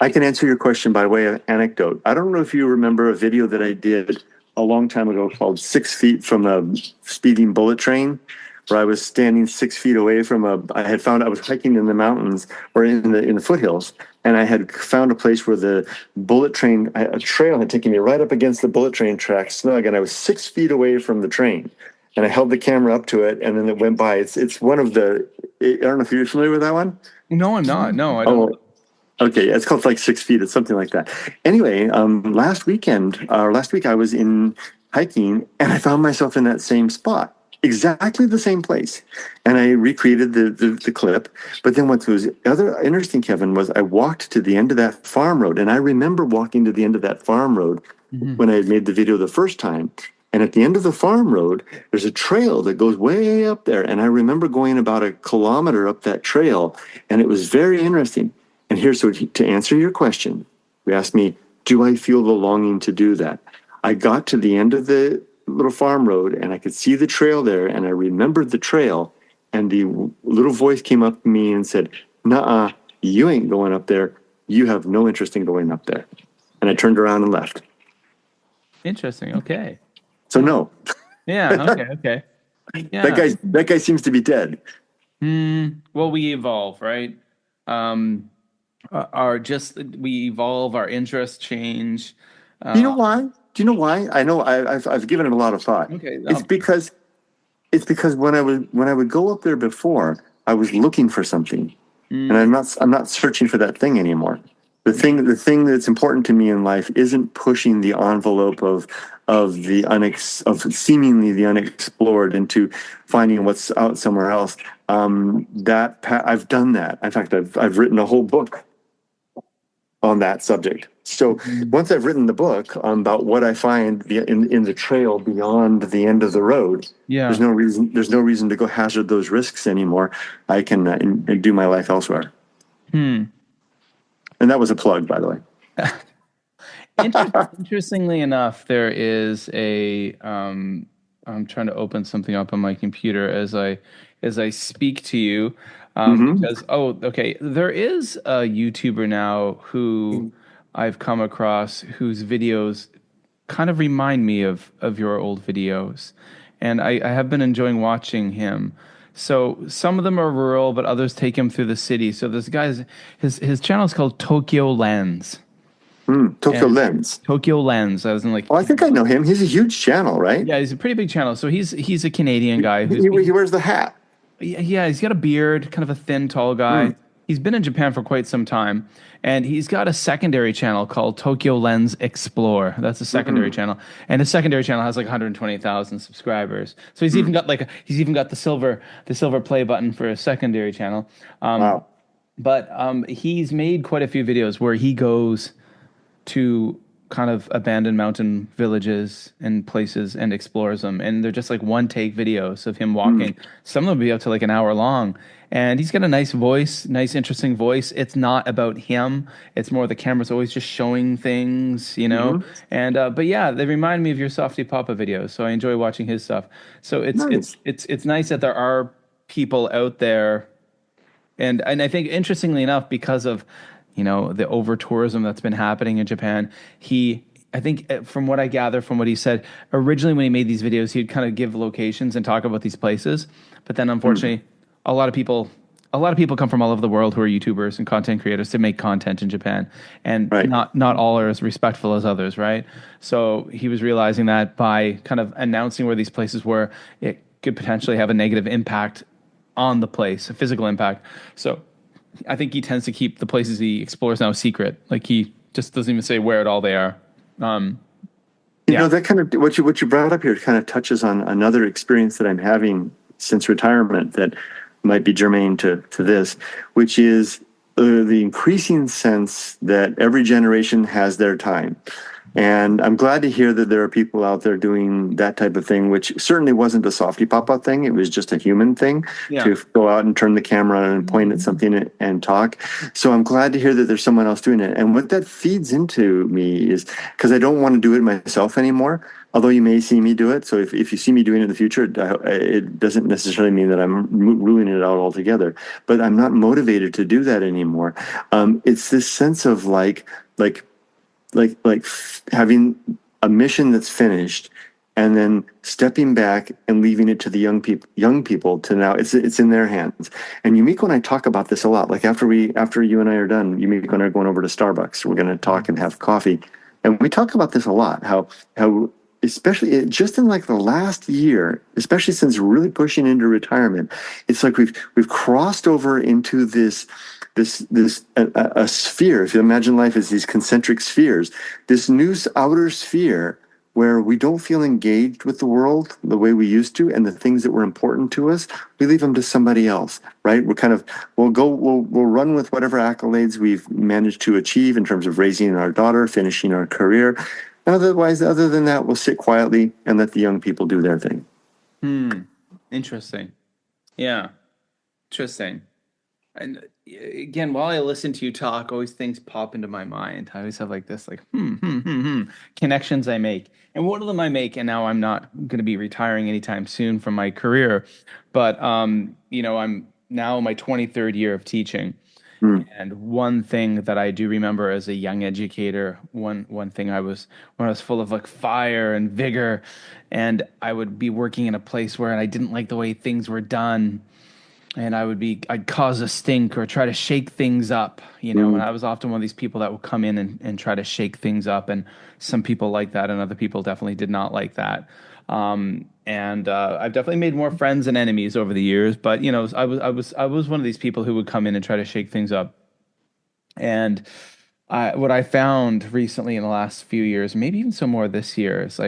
I can answer your question by way of anecdote. I don't know if you remember a video that I did a long time ago called 6 Feet from a Speeding Bullet Train, where I was standing 6 feet away from I was hiking in the mountains or in the foothills, and I had found a place where the a trail had taken me right up against the bullet train track snug, and I was 6 feet away from the train, and I held the camera up to it, and then it went by. It's one of the, I don't know if you're familiar with that one. No, I'm not. No, I don't. Okay, it's called like 6 feet. It's something like that. Anyway, last week I was in hiking, and I found myself in that same spot. Exactly the same place. And I recreated the clip. But then what was other interesting, Kevin, was I walked to the end of that farm road. And I remember walking to the end of that farm road when I had made the video the first time. And at the end of the farm road, there's a trail that goes way up there. And I remember going about 1 kilometer up that trail. And it was very interesting. And here's, so to answer your question, you asked me do I feel the longing to do that? I got to the end of the little farm road and I could see the trail there and I remembered the trail and the little voice came up to me and said, "Nuh-uh, you ain't going up there. You have no interest in going up there." And I turned around and left. Interesting. Okay. So no. Yeah. Okay. Yeah. That guy seems to be dead. Well, we evolve, right? We evolve. Our interests change. Do you know why? Do you know why? I know I've given it a lot of thought. Okay. It's because when I would go up there before, I was looking for something, and I'm not searching for that thing anymore. The thing that's important to me in life isn't pushing the envelope of seemingly the unexplored into finding what's out somewhere else. I've done that. In fact, I've written a whole book on that subject. So once I've written the book about what I find in the trail beyond the end of the road, there's no reason to go hazard those risks anymore. I can do my life elsewhere. And that was a plug, by the way. Interestingly enough, there is a. I'm trying to open something up on my computer as I speak to you, because there is a YouTuber now who I've come across whose videos kind of remind me of your old videos, and I have been enjoying watching him. So some of them are rural, but others take him through the city. So this guy's his channel is called Tokyo Lens. Tokyo Lens. Tokyo Lens. I was in like. Oh, I think I know him. He's a huge channel, right? Yeah, he's a pretty big channel. So he's a Canadian guy. He wears the hat. Yeah, he's got a beard, kind of a thin, tall guy. He's been in Japan for quite some time, and he's got a secondary channel called Tokyo Lens Explore. That's a secondary channel, and his secondary channel has like 120,000 subscribers. So he's even got the silver play button for a secondary channel. Wow! But he's made quite a few videos where he goes to kind of abandoned mountain villages and places and explores them, and they're just like one take videos of him walking. Some of them will be up to like an hour long, and he's got a nice voice, nice interesting voice. It's not about him, it's more the camera's always just showing things, and but yeah, they remind me of your Softypapa videos, so I enjoy watching his stuff. So it's nice that there are people out there, and I think interestingly enough, because of the over tourism that's been happening in Japan, I think from what I gather from what he said, originally when he made these videos, he'd kind of give locations and talk about these places. But then unfortunately, a lot of people come from all over the world who are YouTubers and content creators to make content in Japan. And not all are as respectful as others, right? So he was realizing that by kind of announcing where these places were, it could potentially have a negative impact on the place, a physical impact. So I think he tends to keep the places he explores now secret. Like he just doesn't even say where at all they are. That kind of what you brought up here kind of touches on another experience that I'm having since retirement that might be germane to this, which is the increasing sense that every generation has their time. And I'm glad to hear that there are people out there doing that type of thing, which certainly wasn't a Softypapa thing. It was just a human thing to go out and turn the camera on and point at something and talk. So I'm glad to hear that there's someone else doing it. And what that feeds into me is, because I don't want to do it myself anymore, although you may see me do it. So if you see me doing it in the future, it doesn't necessarily mean that I'm ruling it out altogether. But I'm not motivated to do that anymore. It's this sense of like having a mission that's finished and then stepping back and leaving it to the young people to now it's in their hands. And Yumiko and I talk about this a lot. Like after you and I are done, Yumiko and I are going over to Starbucks. We're going to talk and have coffee. And we talk about this a lot, how especially just in like the last year, especially since really pushing into retirement, it's like we've crossed over into this a sphere. If you imagine life as these concentric spheres, this new outer sphere where we don't feel engaged with the world the way we used to, and the things that were important to us, we leave them to somebody else, right? We'll run with whatever accolades we've managed to achieve in terms of raising our daughter, finishing our career. Otherwise, other than that, we'll sit quietly and let the young people do their thing. Interesting. Yeah. Interesting. And again, while I listen to you talk, always things pop into my mind. I always have like this, like connections I make, and one of them I make, and now I'm not going to be retiring anytime soon from my career, but I'm now in my 23rd year of teaching. Mm. And one thing that I do remember as a young educator, one thing I was when I was full of like fire and vigor, and I would be working in a place where I didn't like the way things were done, and I'd cause a stink or try to shake things up, and Mm. I was often one of these people that would come in and try to shake things up, and some people like that, and other people definitely did not like that. And I've definitely made more friends and enemies over the years, but I was one of these people who would come in and try to shake things up. And what I found recently in the last few years, maybe even some more this year, is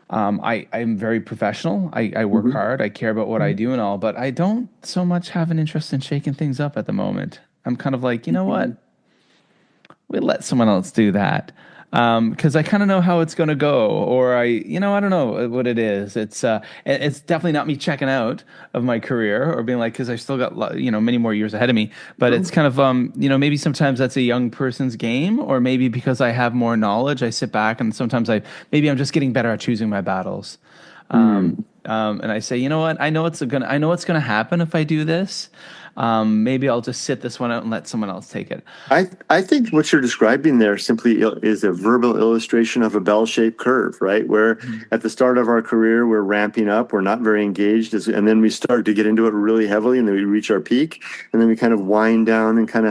I'm very professional. I work Mhm. hard. I care about what I do and all, but I don't so much have an interest in shaking things up at the moment. I'm kind of like, you know what? We let someone else do that. Because I kind of know how it's going to go, or I don't know what it is. It's definitely not me checking out of my career or being like, because I've still got, many more years ahead of me. But it's kind of, maybe sometimes that's a young person's game, or maybe because I have more knowledge, I sit back and sometimes maybe I'm just getting better at choosing my battles. Mm. And I say, you know what? I know what's gonna happen if I do this. Maybe I'll just sit this one out and let someone else take it. I think what you're describing there simply is a verbal illustration of a bell-shaped curve, right? Where at the start of our career, we're ramping up, we're not very engaged, and then we start to get into it really heavily, and then we reach our peak, and then we kind of wind down and kind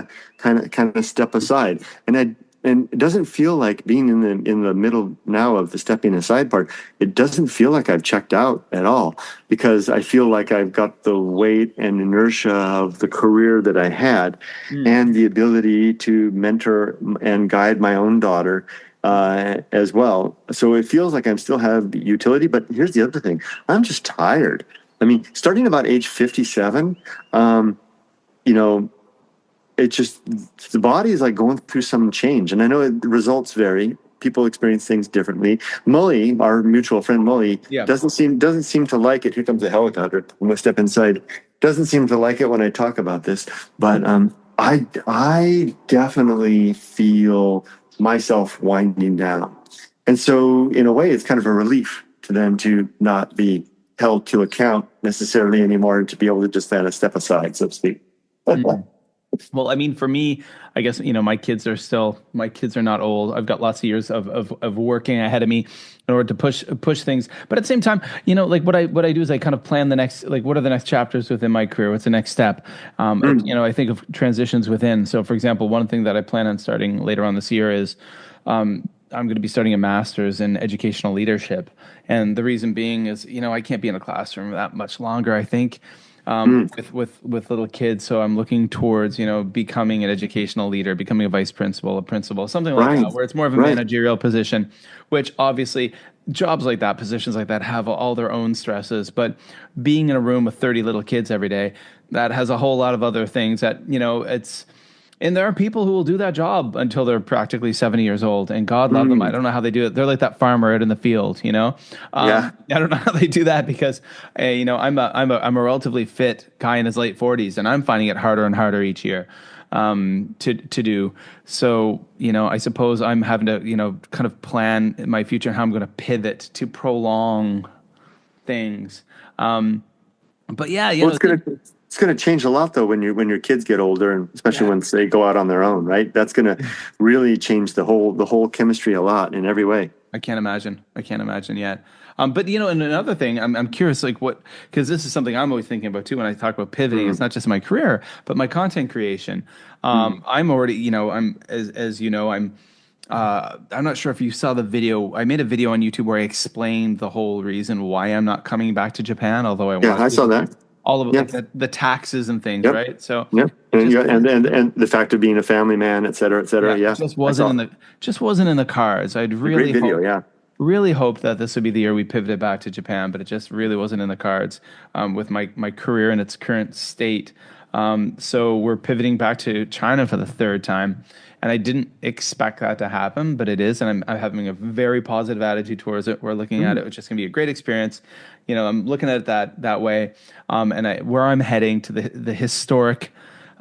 of step aside. And it doesn't feel like being in the middle now of the stepping aside part. It doesn't feel like I've checked out at all because I feel like I've got the weight and inertia of the career that I had, Mm. and the ability to mentor and guide my own daughter as well. So it feels like I still have utility. But here's the other thing: I'm just tired. I mean, starting about age 57, you know, it just the body is like going through some change, and I know the results vary. People experience things differently. Mully, our mutual friend Mully, Yeah. doesn't seem to like it. Here comes a helicopter. I'm gonna step inside. Doesn't seem to like it when I talk about this, but I definitely feel myself winding down, and so in a way, it's kind of a relief to them to not be held to account necessarily anymore, and to be able to just kind of step aside, so to speak. Mm. Well, I mean, for me, I guess, my kids are not old. I've got lots of years of working ahead of me in order to push things. But at the same time, like what I do is I kind of plan the next, like, what are the next chapters within my career? What's the next step? Mm. I think of transitions within. So for example, one thing that I plan on starting later on this year is, I'm going to be starting a master's in educational leadership. And the reason being is, I can't be in a classroom that much longer, I think, Mm. with little kids. So I'm looking towards, becoming an educational leader, becoming a vice principal, a principal, something like Right, that, where it's more of a right. managerial position, which obviously jobs like that, positions like that have all their own stresses. But being in a room with 30 little kids every day, that has a whole lot of other things that, and there are people who will do that job until they're practically 70 years old, and God love them. I Mm. don't know how they do it. They're like that farmer out in the field. Yeah. I don't know how they do that because, I'm a relatively fit guy in his late 40s, and I'm finding it harder and harder each year to do. So, I suppose I'm having to, kind of plan my future and how I'm going to pivot to prolong things. But yeah, Well, it's gonna change a lot though when your kids get older, and especially yeah. once they go out on their own, right? That's gonna really change the whole chemistry a lot in every way. I can't imagine. I can't imagine yet. But and another thing, I'm curious, like because this is something I'm always thinking about too when I talk about pivoting. It's Mm. not just my career, but my content creation. Mm. I'm already, I'm as you know, I'm not sure if you saw the video. I made a video on YouTube where I explained the whole reason why I'm not coming back to Japan, although I Yeah, want I to. saw that. All of it, like Yep, the taxes and things, yep, right? So yep. it And just you and the fact of being a family man, et cetera, et cetera. yeah, it Yeah, just I wasn't saw in it. the cards. I'd A great really video. hope Yeah. really hoped that this would be the year we pivoted back to Japan, but it just really wasn't in the cards with my career in its current state. So we're pivoting back to China for the third time, and I didn't expect that to happen, but it is, and I'm having a very positive attitude towards it. We're looking at Mm. it; it's just going to be a great experience. I'm looking at it that way, and where I'm heading to the historic.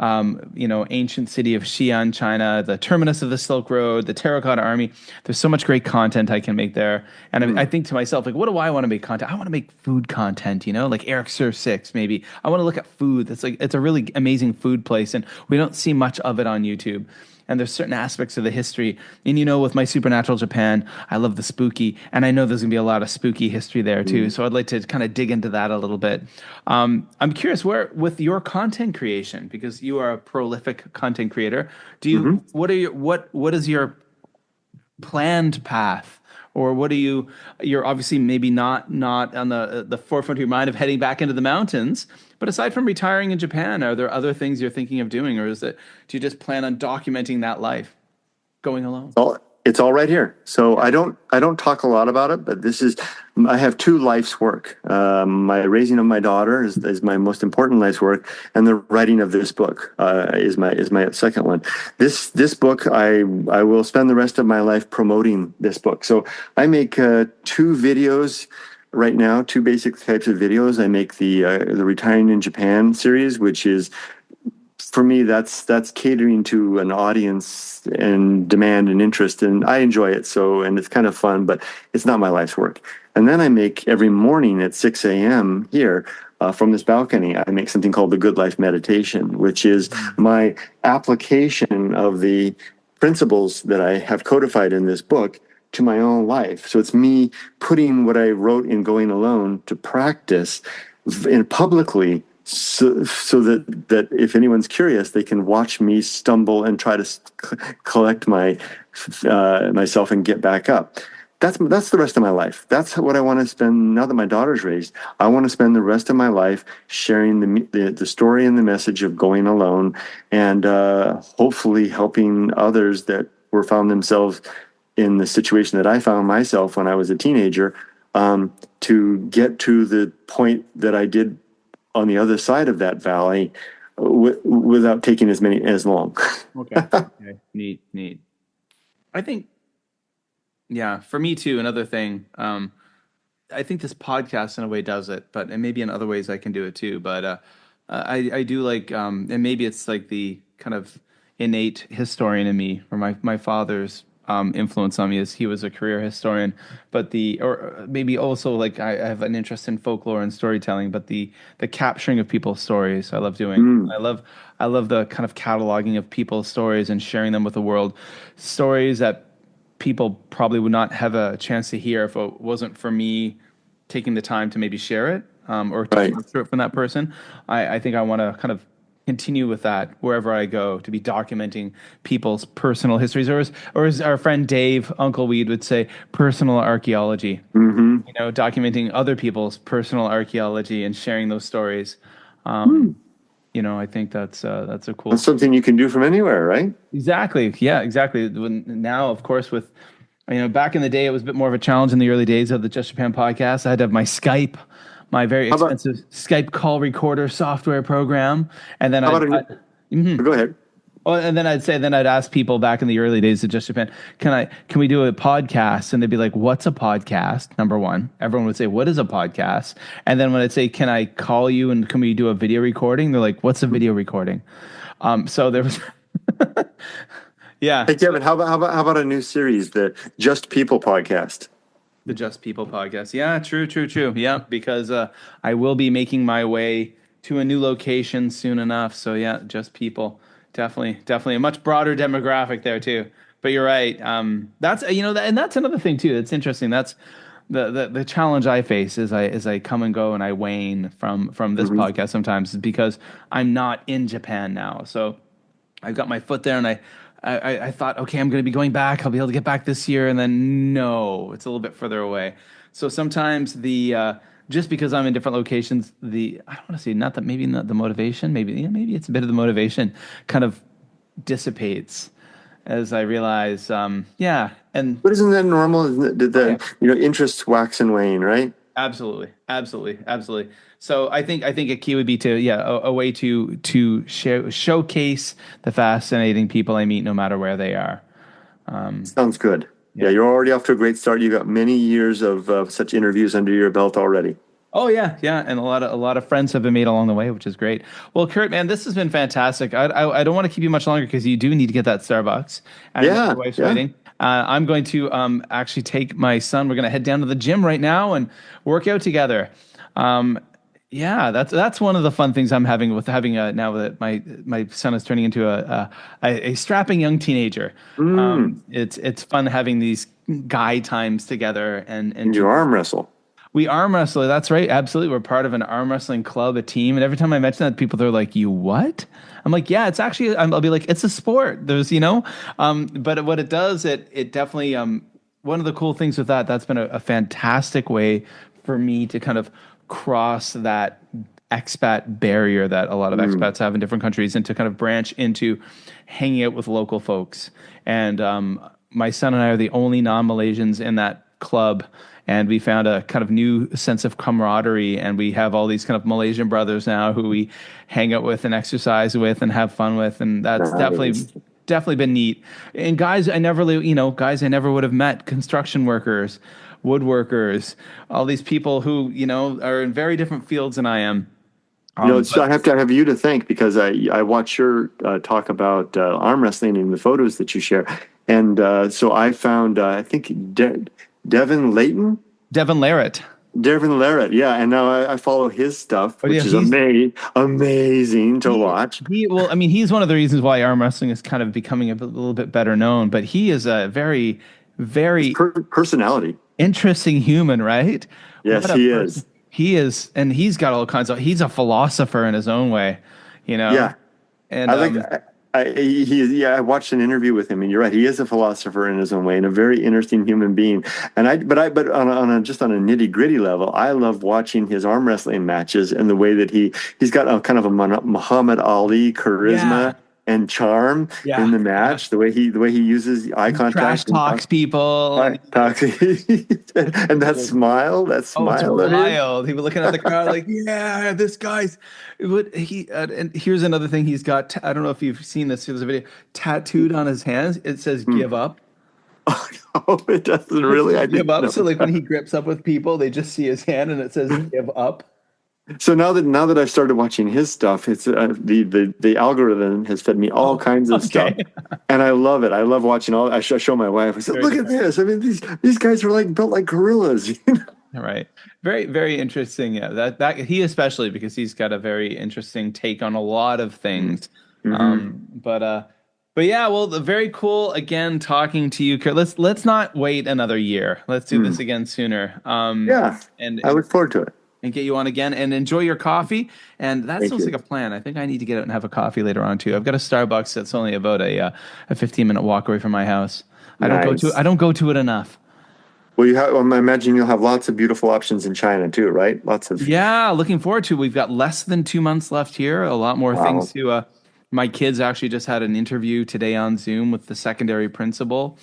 ancient city of Xi'an, China, the terminus of the Silk Road, the Terracotta Army. There's so much great content I can make there. And I think to myself, like, what do I want to make content? I want to make food content, like Eric Sir 6, maybe. I want to look at food. It's a really amazing food place, and we don't see much of it on YouTube. And there's certain aspects of the history. And, with my Supernatural Japan, I love the spooky. And I know there's going to be a lot of spooky history there, too. So I'd like to kind of dig into that a little bit. I'm curious, with your content creation, because you are a prolific content creator, what is your planned path? Or what you're obviously maybe not on the forefront of your mind of heading back into the mountains, but aside from retiring in Japan, are there other things you're thinking of doing, or do you just plan on documenting that life going alone? It's all right here. So I don't talk a lot about it, but I have two life's work. My raising of my daughter is my most important life's work, and the writing of this book is my second one. This book, I will spend the rest of my life promoting this book. So I make two videos right now, two basic types of videos. I make the Retiring in Japan series, which is, for me, that's catering to an audience and demand and interest, and I enjoy it. And it's kind of fun, but it's not my life's work. And then I make every morning at 6 a.m. here from this balcony, I make something called the Good Life Meditation, which is my application of the principles that I have codified in this book to my own life. So it's me putting what I wrote in Going Alone to practice publicly, so that if anyone's curious, they can watch me stumble and try to collect myself and get back up. That's the rest of my life. That's what I want to spend now that my daughter's raised. I want to spend the rest of my life sharing the story and the message of Going Alone, and hopefully helping others that found themselves in the situation that I found myself when I was a teenager, to get to the point that I did on the other side of that valley without taking as long. Okay. Neat. I think, yeah, for me too, another thing, I think this podcast in a way does it, and maybe in other ways I can do it too. But I do like, and maybe it's like the kind of innate historian in me, or my father's influence on me is he was a career historian, or maybe also like I have an interest in folklore and storytelling, but the capturing of people's stories I love doing. I love the kind of cataloging of people's stories and sharing them with the world, stories that people probably would not have a chance to hear if it wasn't for me taking the time to maybe share it, or to capture it from that person. I think I want to kind of continue with that wherever I go, to be documenting people's personal histories, or as our friend Dave, Uncle Weed, would say, personal archaeology. Documenting other people's personal archaeology and sharing those stories. I think that's a cool. That's something you can do from anywhere, right? Exactly. Yeah, exactly. Now, of course, with back in the day, it was a bit more of a challenge in the early days of the Just Japan podcast. I had to have my Skype, my very expensive Skype call recorder software program, and then go ahead. Oh, and then I'd ask people back in the early days of Just Japan, can we do a podcast? And they'd be like, "What's a podcast?" Number one, everyone would say, "What is a podcast?" And then when I'd say, "Can I call you and can we do a video recording?" They're like, "What's a video recording?" So there was, yeah. Hey Kevin, how about a new series, the Just People podcast? The Just People podcast. Yeah, true. Yeah, because I will be making my way to a new location soon enough. So yeah, Just People. Definitely a much broader demographic there too. But you're right. That's and that's another thing too. That's interesting. That's the challenge I face as I come and go and I wane from this podcast sometimes, is because I'm not in Japan now. So I've got my foot there, and I thought, okay, I'm going to be going back. I'll be able to get back this year, and then no, it's a little bit further away. So sometimes just because I'm in different locations, I don't want to say not the motivation, maybe it's a bit of the motivation kind of dissipates as I realize, and but isn't that normal? The interests wax and wane, right? Absolutely. So I think a key would be a way to showcase the fascinating people I meet, no matter where they are. Sounds good. Yeah, you're already off to a great start. You got many years of such interviews under your belt already. Oh yeah, and a lot of friends have been made along the way, which is great. Well, Kurt, man, this has been fantastic. I don't want to keep you much longer because you do need to get that Starbucks, and Yeah, your wife's yeah. waiting. I'm going to actually take my son. We're going to head down to the gym right now and work out together. Um, yeah, that's one of the fun things I'm having with having now that my son is turning into a strapping young teenager. Mm. It's fun having these guy times together and And you arm wrestle. we arm wrestle. That's right. Absolutely. We're part of an arm wrestling club, a team. And every time I mention that, people, they're like, you what? I'm like, yeah, it's actually, I'll be like, it's a sport. But what it does, it definitely, one of the cool things with that's been a fantastic way for me to kind of cross that expat barrier that a lot of expats have in different countries and to kind of branch into hanging out with local folks. And my son and I are the only non-Malaysians in that club, and we found a kind of new sense of camaraderie, and we have all these kind of Malaysian brothers now who we hang out with and exercise with and have fun with, and that's definitely been neat. And guys I never would have met, construction workers, woodworkers, all these people who are in very different fields than I am. So I have to have you to thank, because I watch your talk about arm wrestling and the photos that you share, and so I found I think Devin Layton. Devin Larratt. Devin Larratt, yeah, and now I follow his stuff, which is amazing to watch. He's one of the reasons why arm wrestling is kind of becoming a little bit better known. But he is a very, very personality, interesting human, right? Yes, he is. He is, and he's got all kinds of. He's a philosopher in his own way, Yeah, and I watched an interview with him, and you're right. He is a philosopher in his own way and a very interesting human being. And but on just on a nitty gritty level, I love watching his arm wrestling matches and the way that he's got a kind of a Muhammad Ali charisma and charm in the match. The way he uses eye contact, trash talks people, and that smile. It's wild. He was looking at the crowd like, yeah, this guy's. And here's another thing he's got. I don't know if you've seen this. There's a video tattooed on his hands. It says "Give up." Oh, it doesn't really. I give up. So like when he grips up with people, they just see his hand and it says "Give up." So now that I've started watching his stuff, it's the algorithm has fed me all kinds of stuff, and I love it. I love watching all. I show my wife. I said, "Look at this! I mean, these guys are built like gorillas." Right. Very, very interesting. Yeah, that he especially, because he's got a very interesting take on a lot of things. But yeah, well, very cool. Again, talking to you, Kurt. Let's not wait another year. Let's do this again sooner. And I look forward to it. And get you on again, and enjoy your coffee. And that sounds like a plan. I think I need to get out and have a coffee later on too. I've got a Starbucks that's only about a 15-minute walk away from my house. I don't go to it enough. Well, I imagine you'll have lots of beautiful options in China too, right? Looking forward to. We've got less than 2 months left here. A lot more things to. My kids actually just had an interview today on Zoom with the secondary principal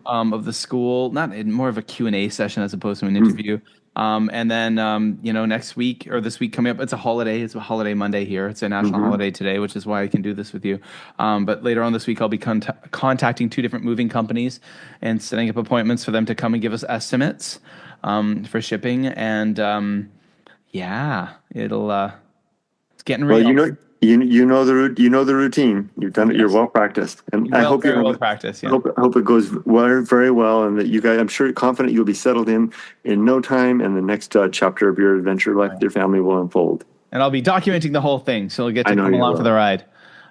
of the school. More of a Q&A session as opposed to an interview. And then, next week or this week coming up, it's a holiday. It's a holiday Monday here. It's a national holiday today, which is why I can do this with you. But later on this week, I'll be contacting 2 different moving companies and setting up appointments for them to come and give us estimates for shipping. And it's getting real. Well, you know the routine. You've done it. You're well practiced, and I hope you're well practiced. Yeah. I hope it goes very well, and that you guys. I'm sure confident you'll be settled in no time, and the next chapter of your adventure life with your family will unfold. And I'll be documenting the whole thing, so you'll get to come along for the ride.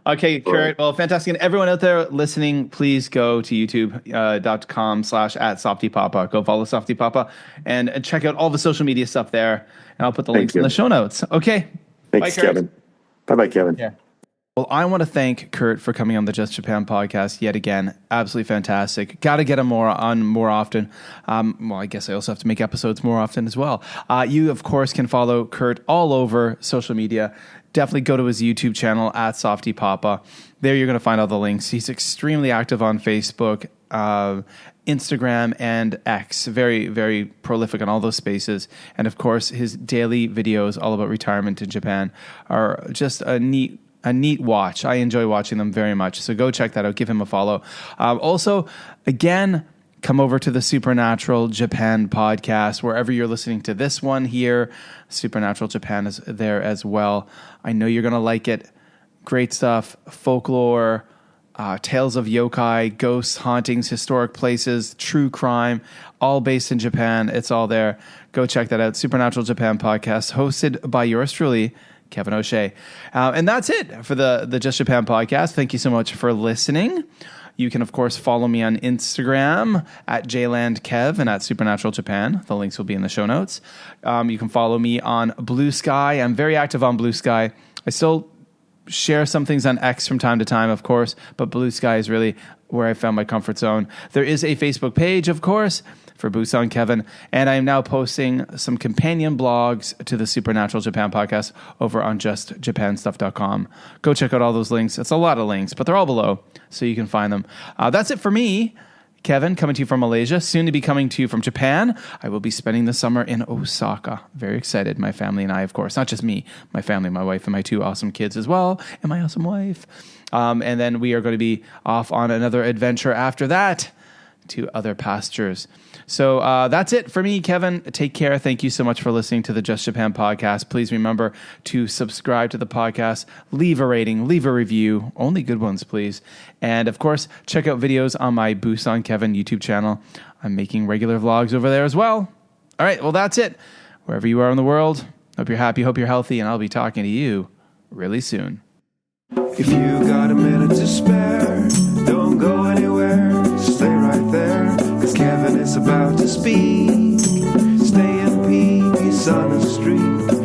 Okay, Kurt. Well, fantastic. And everyone out there listening, please go to youtube.com/@Softypapa. Go follow Softypapa and check out all the social media stuff there. And I'll put the links in the show notes. Okay. Thanks, bye, Kevin. Bye-bye, Kevin. Yeah. Well, I want to thank Kurt for coming on the Just Japan podcast yet again. Absolutely fantastic. Got to get him more often. I guess I also have to make episodes more often as well. You, of course, can follow Kurt all over social media. Definitely go to his YouTube channel @Softypapa. There you're going to find all the links. He's extremely active on Facebook, Instagram, and X. Very, very prolific on all those spaces. And of course, his daily videos all about retirement in Japan are just a neat watch. I enjoy watching them very much. So go check that out. Give him a follow. Also, again, come over to the Supernatural Japan podcast, wherever you're listening to this one here. Supernatural Japan is there as well. I know you're going to like it. Great stuff, folklore, tales of yokai, ghosts, hauntings, historic places, true crime, all based in Japan. It's all there. Go check that out. Supernatural Japan podcast, hosted by yours truly, Kevin O'Shea. And that's it for the Just Japan podcast. Thank you so much for listening. You can, of course, follow me on Instagram at jlandkev and at Supernatural Japan. The links will be in the show notes. You can follow me on Blue Sky. I'm very active on Blue Sky. I still share some things on X from time to time, of course, but Blue Sky is really where I found my comfort zone. There is a Facebook page, of course, for Busan Kevin, and I am now posting some companion blogs to the Supernatural Japan podcast over on justjapanstuff.com. Go check out all those links. It's a lot of links, but they're all below, so you can find them. That's it for me, Kevin, coming to you from Malaysia, soon to be coming to you from Japan. I will be spending the summer in Osaka. Very excited, my family and I, of course. Not just me, my family, my wife, and my 2 awesome kids as well, and my awesome wife. And then we are going to be off on another adventure after that to other pastures. So that's it for me, Kevin. Take care. Thank you so much for listening to the Just Japan podcast. Please remember to subscribe to the podcast, leave a rating, leave a review, only good ones, please. And of course, check out videos on my Busan Kevin YouTube channel. I'm making regular vlogs over there as well. All right, well, that's it. Wherever you are in the world, hope you're happy, hope you're healthy, and I'll be talking to you really soon. If you got a minute to spare, don't go anywhere, stay right there, 'cause Kevin is about to speak. Stay in peace on the street.